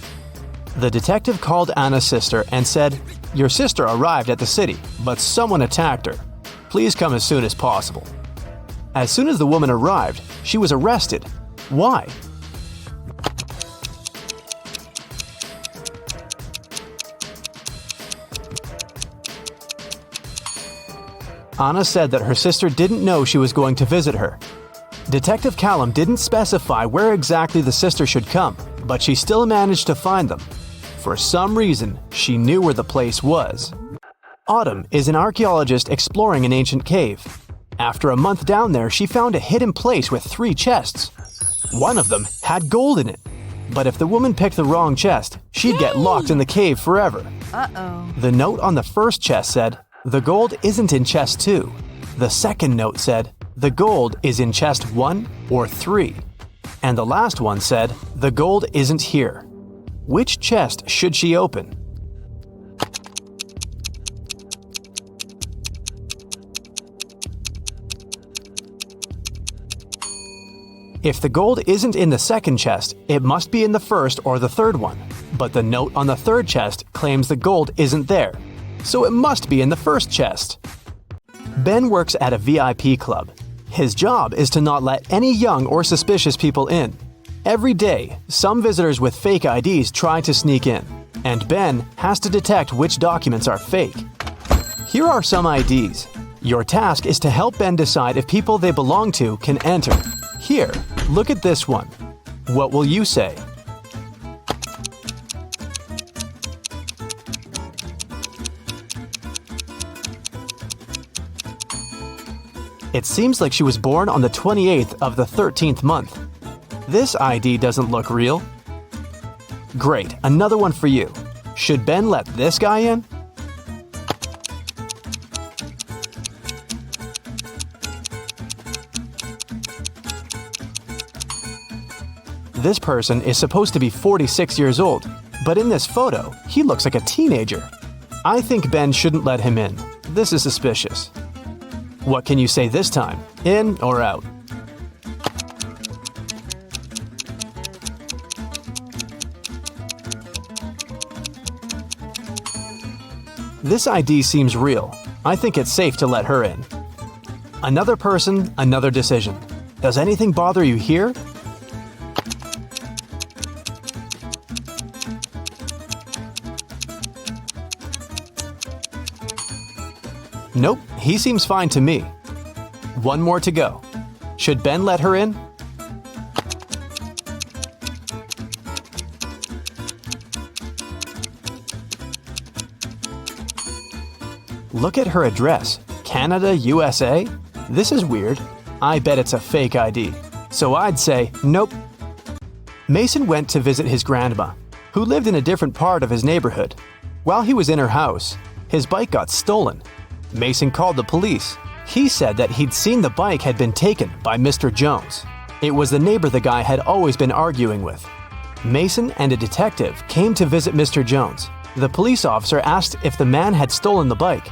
The detective called Anna's sister and said, "Your sister arrived at the city, but someone attacked her. Please come as soon as possible." As soon as the woman arrived, she was arrested. Why? Anna said that her sister didn't know she was going to visit her. Detective Callum didn't specify where exactly the sister should come, but she still managed to find them. For some reason, she knew where the place was. Autumn is an archaeologist exploring an ancient cave. After a month down there, she found a hidden place with 3 chests. One of them had gold in it. But if the woman picked the wrong chest, she'd get locked in the cave forever. Uh-oh. The note on the first chest said, The gold isn't in chest 2. The second note said, the gold is in chest 1 or 3. And the last one said, the gold isn't here. Which chest should she open? If the gold isn't in the second chest, it must be in the first or the third one. But the note on the third chest claims the gold isn't there, so it must be in the first chest. Ben works at a VIP club. His job is to not let any young or suspicious people in. Every day, some visitors with fake IDs try to sneak in, and Ben has to detect which documents are fake. Here are some IDs. Your task is to help Ben decide if people they belong to can enter. Here, look at this one. What will you say? It seems like she was born on the 28th of the 13th month. This ID doesn't look real. Great, another one for you. Should Ben let this guy in? This person is supposed to be 46 years old, but in this photo, he looks like a teenager. I think Ben shouldn't let him in. This is suspicious. What can you say this time? In or out? This ID seems real. I think it's safe to let her in. Another person, another decision. Does anything bother you here? Nope, he seems fine to me. One more to go. Should Ben let her in? Look at her address. Canada, USA? This is weird. I bet it's a fake ID. So I'd say nope. Mason went to visit his grandma, who lived in a different part of his neighborhood. While he was in her house, his bike got stolen. Mason called the police. He said that he'd seen the bike had been taken by Mr. Jones. It was the neighbor the guy had always been arguing with. Mason and a detective came to visit Mr. Jones. The police officer asked if the man had stolen the bike.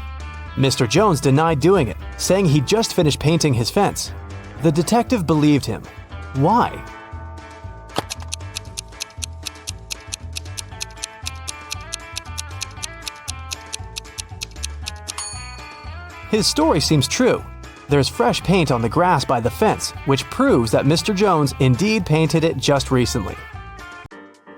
Mr. Jones denied doing it, saying he'd just finished painting his fence. The detective believed him. Why? His story seems true. There's fresh paint on the grass by the fence, which proves that Mr. Jones indeed painted it just recently.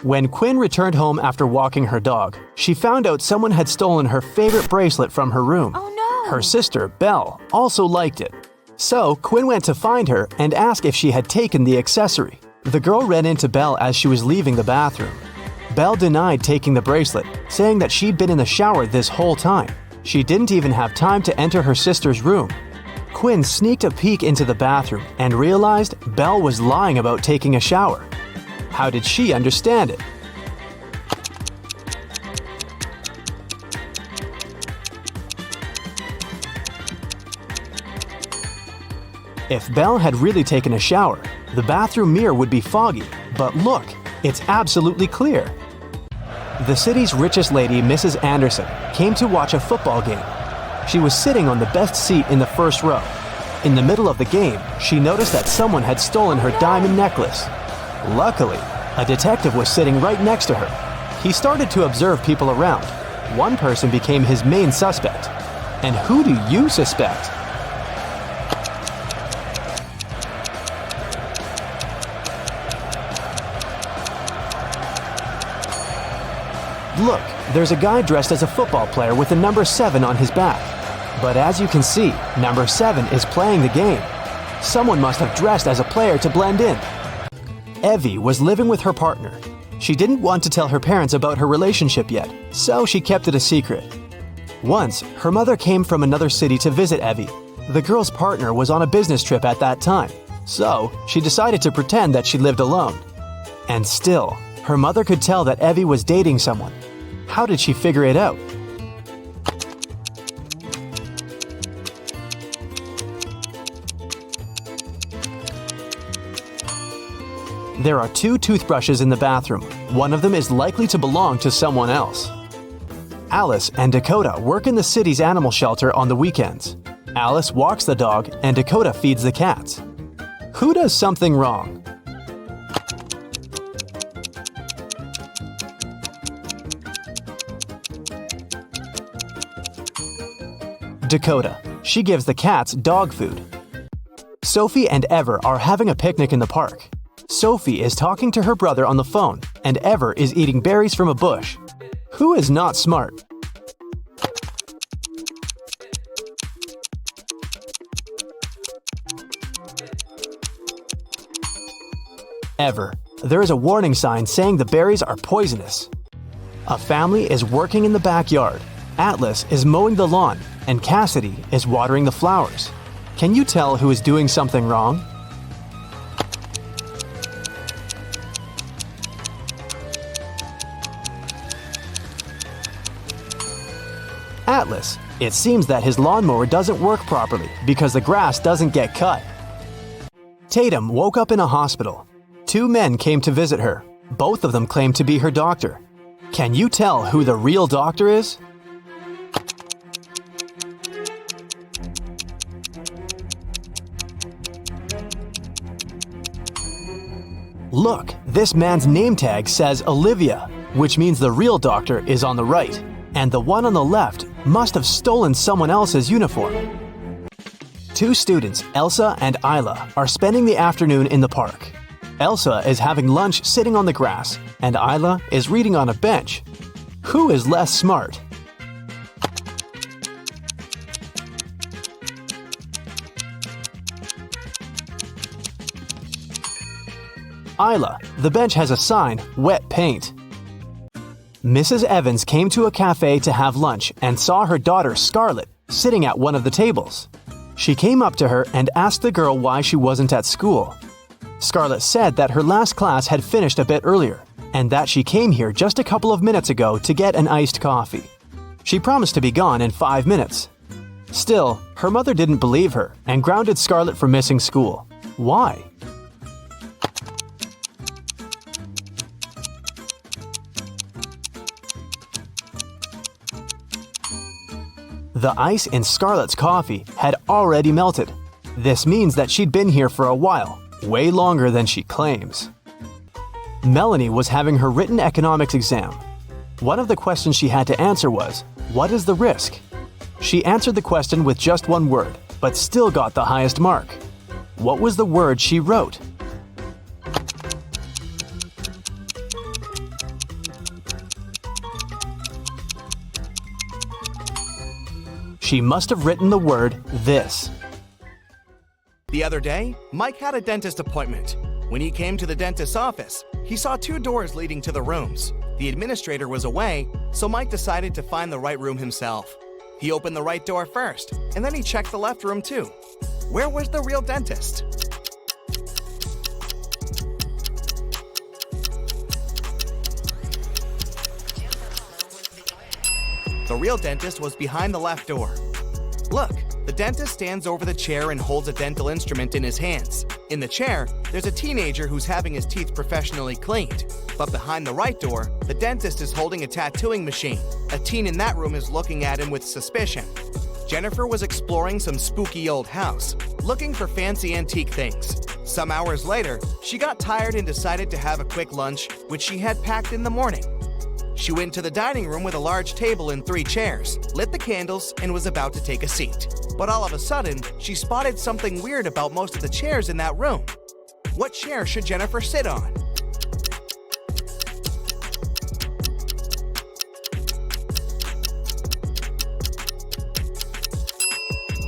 When Quinn returned home after walking her dog, she found out someone had stolen her favorite bracelet from her room. Oh no! Her sister, Belle, also liked it. So Quinn went to find her and asked if she had taken the accessory. The girl ran into Belle as she was leaving the bathroom. Belle denied taking the bracelet, saying that she'd been in the shower this whole time. She didn't even have time to enter her sister's room. Quinn sneaked a peek into the bathroom and realized Belle was lying about taking a shower. How did she understand it? If Belle had really taken a shower, the bathroom mirror would be foggy, but look, it's absolutely clear. The city's richest lady, Mrs. Anderson, came to watch a football game. She was sitting on the best seat in the first row. In the middle of the game, she noticed that someone had stolen her diamond necklace. Luckily, a detective was sitting right next to her. He started to observe people around. One person became his main suspect. And who do you suspect? Look, there's a guy dressed as a football player with the number 7 on his back. But as you can see, number 7 is playing the game. Someone must have dressed as a player to blend in. Evie was living with her partner. She didn't want to tell her parents about her relationship yet, so she kept it a secret. Once, her mother came from another city to visit Evie. The girl's partner was on a business trip at that time, so she decided to pretend that she lived alone. And still, her mother could tell that Evie was dating someone. How did she figure it out? There are 2 toothbrushes in the bathroom. One of them is likely to belong to someone else. Alice and Dakota work in the city's animal shelter on the weekends. Alice walks the dog and Dakota feeds the cats. Who does something wrong? Dakota. She gives the cats dog food. Sophie and Ever are having a picnic in the park. Sophie is talking to her brother on the phone, and Ever is eating berries from a bush. Who is not smart? Ever. There is a warning sign saying the berries are poisonous. A family is working in the backyard. Atlas is mowing the lawn, and Cassidy is watering the flowers. Can you tell who is doing something wrong? Atlas. It seems that his lawnmower doesn't work properly because the grass doesn't get cut. Tatum woke up in a hospital. 2 men came to visit her. Both of them claim to be her doctor. Can you tell who the real doctor is? Look, this man's name tag says Olivia, which means the real doctor is on the right, and the one on the left must have stolen someone else's uniform. 2 students, Elsa and Isla, are spending the afternoon in the park. Elsa is having lunch sitting on the grass, and Isla is reading on a bench. Who is less smart? Isla. The bench has a sign, wet paint. Mrs. Evans came to a cafe to have lunch and saw her daughter Scarlett sitting at one of the tables. She came up to her and asked the girl why she wasn't at school. Scarlett said that her last class had finished a bit earlier and that she came here just a couple of minutes ago to get an iced coffee. She promised to be gone in 5 minutes. Still, her mother didn't believe her and grounded Scarlett for missing school. Why? The ice in Scarlett's coffee had already melted. This means that she'd been here for a while, way longer than she claims. Melanie was having her written economics exam. One of the questions she had to answer was, what is the risk? She answered the question with just one word, but still got the highest mark. What was the word she wrote? She must have written the word this. The other day, Mike had a dentist appointment. When he came to the dentist's office, he saw 2 doors leading to the rooms. The administrator was away, so Mike decided to find the right room himself. He opened the right door first, and then he checked the left room too. Where was the real dentist? The real dentist was behind the left door. Look, the dentist stands over the chair and holds a dental instrument in his hands. In the chair, there's a teenager who's having his teeth professionally cleaned. But behind the right door, the dentist is holding a tattooing machine. A teen in that room is looking at him with suspicion. Jennifer was exploring some spooky old house, looking for fancy antique things. Some hours later, she got tired and decided to have a quick lunch, which she had packed in the morning. She went to the dining room with a large table and 3 chairs, lit the candles, and was about to take a seat. But all of a sudden, she spotted something weird about most of the chairs in that room. What chair should Jennifer sit on?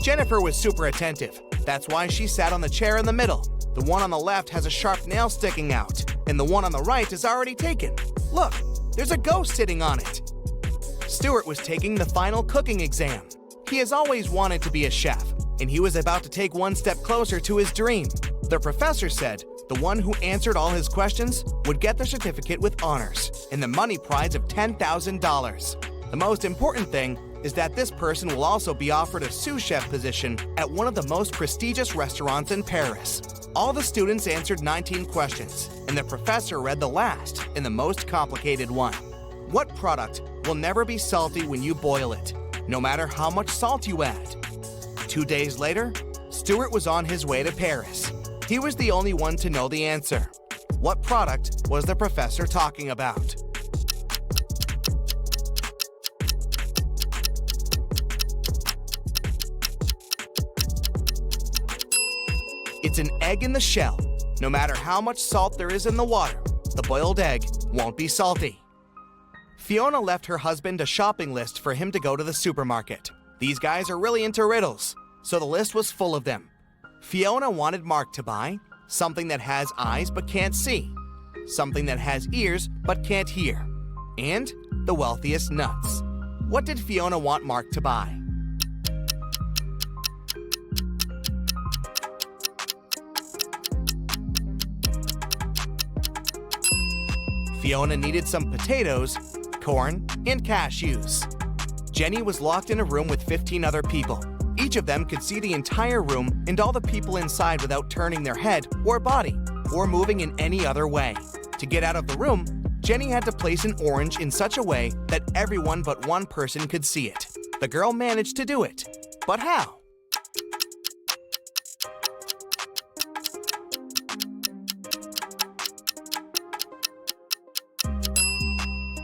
Jennifer was super attentive. That's why she sat on the chair in the middle. The one on the left has a sharp nail sticking out, and the one on the right is already taken. Look! There's a ghost sitting on it. Stuart was taking the final cooking exam. He has always wanted to be a chef, and he was about to take one step closer to his dream. The professor said the one who answered all his questions would get the certificate with honors and the money prize of $10,000. The most important thing is that this person will also be offered a sous chef position at one of the most prestigious restaurants in Paris. All the students answered 19 questions, and the professor read the last and the most complicated one. What product will never be salty when you boil it, no matter how much salt you add? 2 days later, Stuart was on his way to Paris. He was the only one to know the answer. What product was the professor talking about? It's an egg in the shell. No matter how much salt there is in the water, the boiled egg won't be salty. Fiona left her husband a shopping list for him to go to the supermarket. These guys are really into riddles, so the list was full of them. Fiona wanted Mark to buy something that has eyes but can't see, something that has ears but can't hear, and the wealthiest nuts. What did Fiona want Mark to buy? Fiona needed some potatoes, corn, and cashews. Jenny was locked in a room with 15 other people. Each of them could see the entire room and all the people inside without turning their head or body or moving in any other way. To get out of the room, Jenny had to place an orange in such a way that everyone but one person could see it. The girl managed to do it. But how?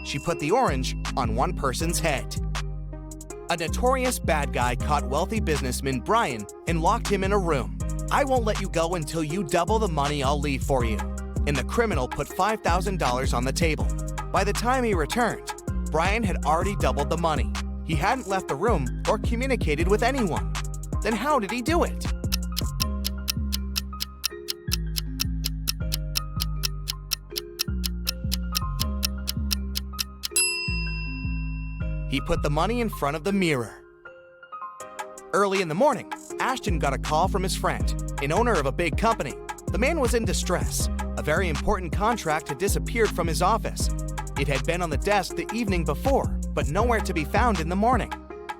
She put the orange on one person's head. A notorious bad guy caught wealthy businessman Brian and locked him in a room. "I won't let you go until you double the money I'll leave for you." And the criminal put $5,000 on the table. By the time he returned, Brian had already doubled the money. He hadn't left the room or communicated with anyone. Then how did he do it? He put the money in front of the mirror. Early in the morning, Ashton got a call from his friend, an owner of a big company. The man was in distress. A very important contract had disappeared from his office. It had been on the desk the evening before, but nowhere to be found in the morning.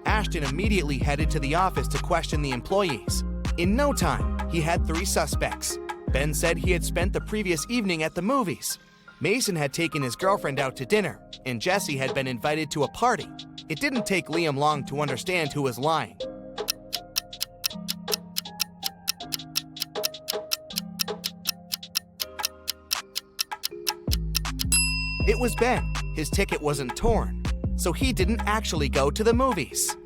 Ashton immediately headed to the office to question the employees. In no time, he had 3 suspects. Ben said he had spent the previous evening at the movies. Mason had taken his girlfriend out to dinner, and Jesse had been invited to a party. It didn't take Liam long to understand who was lying. It was Ben. His ticket wasn't torn, so he didn't actually go to the movies.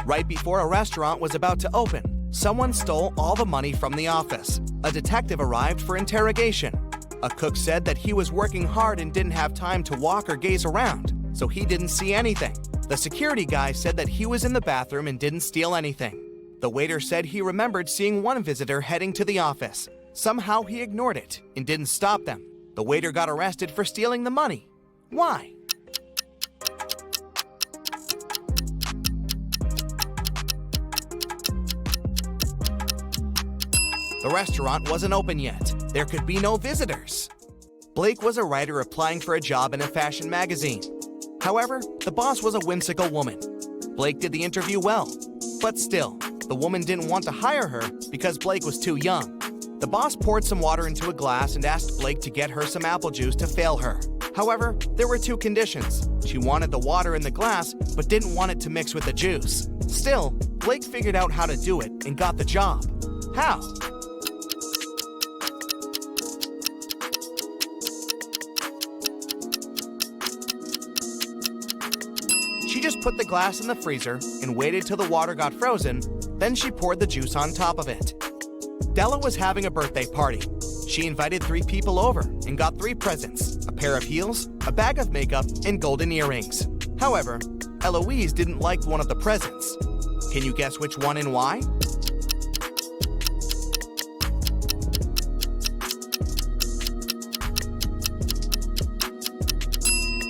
Right before a restaurant was about to open, someone stole all the money from the office. A detective arrived for interrogation. A cook said that he was working hard and didn't have time to walk or gaze around, so he didn't see anything. The security guy said that he was in the bathroom and didn't steal anything. The waiter said he remembered seeing one visitor heading to the office. Somehow he ignored it and didn't stop them. The waiter got arrested for stealing the money. Why? The restaurant wasn't open yet. There could be no visitors. Blake was a writer applying for a job in a fashion magazine. However, the boss was a whimsical woman. Blake did the interview well, but still, the woman didn't want to hire her because Blake was too young. The boss poured some water into a glass and asked Blake to get her some apple juice to fail her. However, there were 2 conditions. She wanted the water in the glass, but didn't want it to mix with the juice. Still, Blake figured out how to do it and got the job. How? She just put the glass in the freezer and waited till the water got frozen, then she poured the juice on top of it. Della was having a birthday party. She invited 3 people over and got 3 presents, a pair of heels, a bag of makeup, and golden earrings. However, Eloise didn't like one of the presents. Can you guess which one and why?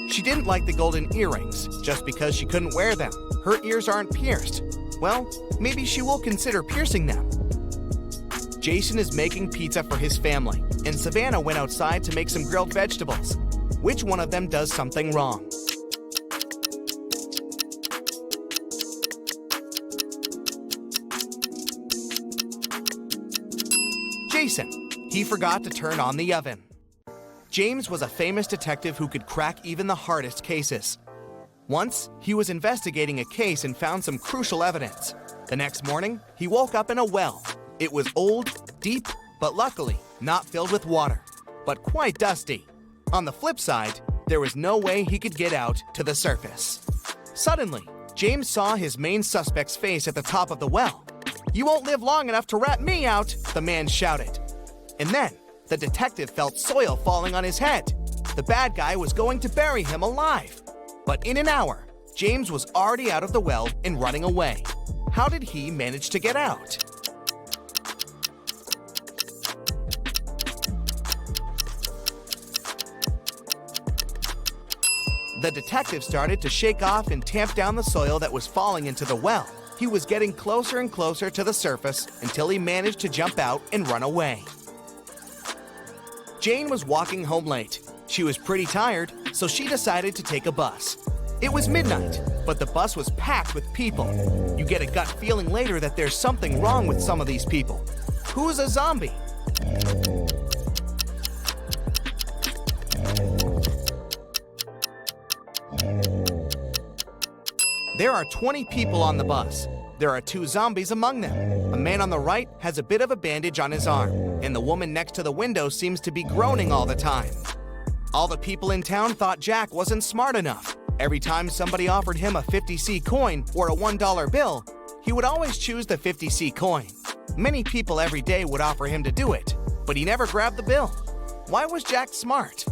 She didn't like the golden earrings just because she couldn't wear them. Her ears aren't pierced. Well, maybe she will consider piercing them. Jason is making pizza for his family, and Savannah went outside to make some grilled vegetables. Which one of them does something wrong? Jason. He forgot to turn on the oven. James was a famous detective who could crack even the hardest cases. Once, he was investigating a case and found some crucial evidence. The next morning, he woke up in a well. It was old, deep, but luckily not filled with water, but quite dusty. On the flip side, there was no way he could get out to the surface. Suddenly, James saw his main suspect's face at the top of the well. "You won't live long enough to rat me out," the man shouted. And then, the detective felt soil falling on his head. The bad guy was going to bury him alive. But in an hour, James was already out of the well and running away. How did he manage to get out? The detective started to shake off and tamp down the soil that was falling into the well. He was getting closer and closer to the surface until he managed to jump out and run away. Jane was walking home late. She was pretty tired, so she decided to take a bus. It was midnight, but the bus was packed with people. You get a gut feeling later that there's something wrong with some of these people. Who's a zombie? There are 20 people on the bus. There are 2 zombies among them. A man on the right has a bit of a bandage on his arm, and the woman next to the window seems to be groaning all the time. All the people in town thought Jack wasn't smart enough. Every time somebody offered him a 50C coin or a $1 bill, he would always choose the 50C coin. Many people every day would offer him to do it, but he never grabbed the bill. Why was Jack smart?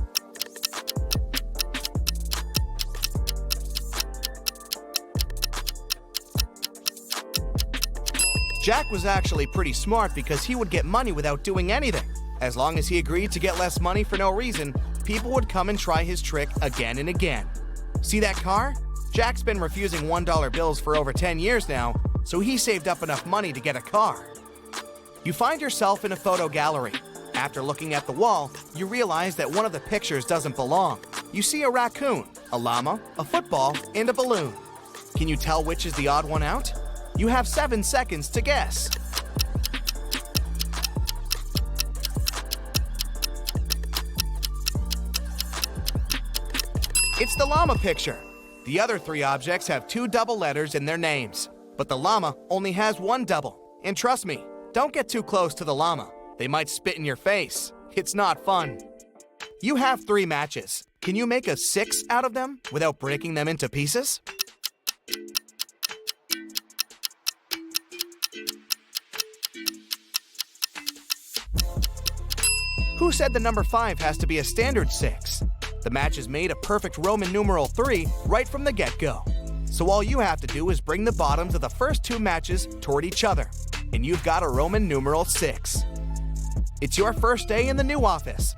Jack was actually pretty smart because he would get money without doing anything. As long as he agreed to get less money for no reason, people would come and try his trick again and again. See that car? Jack's been refusing $1 bills for over 10 years now, so he saved up enough money to get a car. You find yourself in a photo gallery. After looking at the wall, you realize that one of the pictures doesn't belong. You see a raccoon, a llama, a football, and a balloon. Can you tell which is the odd one out? You have 7 seconds to guess. It's the llama picture. The other 3 objects have 2 double letters in their names, but the llama only has 1 double. And trust me, don't get too close to the llama. They might spit in your face. It's not fun. You have 3 matches. Can you make a 6 out of them without breaking them into pieces? Who said the number 5 has to be a standard 6? The match is made a perfect Roman numeral 3 right from the get-go. So all you have to do is bring the bottoms of the first 2 matches toward each other, and you've got a Roman numeral 6. It's your first day in the new office.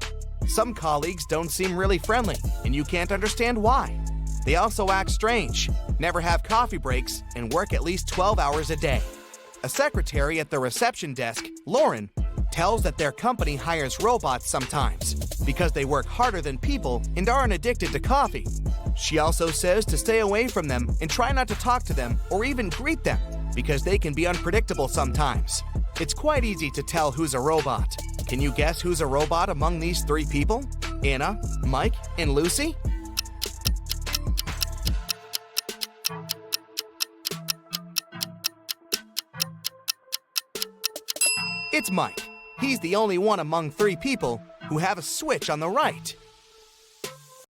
Some colleagues don't seem really friendly, and you can't understand why. They also act strange, never have coffee breaks, and work at least 12 hours a day. A secretary at the reception desk, Lauren, tells that their company hires robots sometimes because they work harder than people and aren't addicted to coffee. She also says to stay away from them and try not to talk to them or even greet them because they can be unpredictable sometimes. It's quite easy to tell who's a robot. Can you guess who's a robot among these 3 people? Anna, Mike, and Lucy? It's Mike. He's the only one among 3 people who have a switch on the right.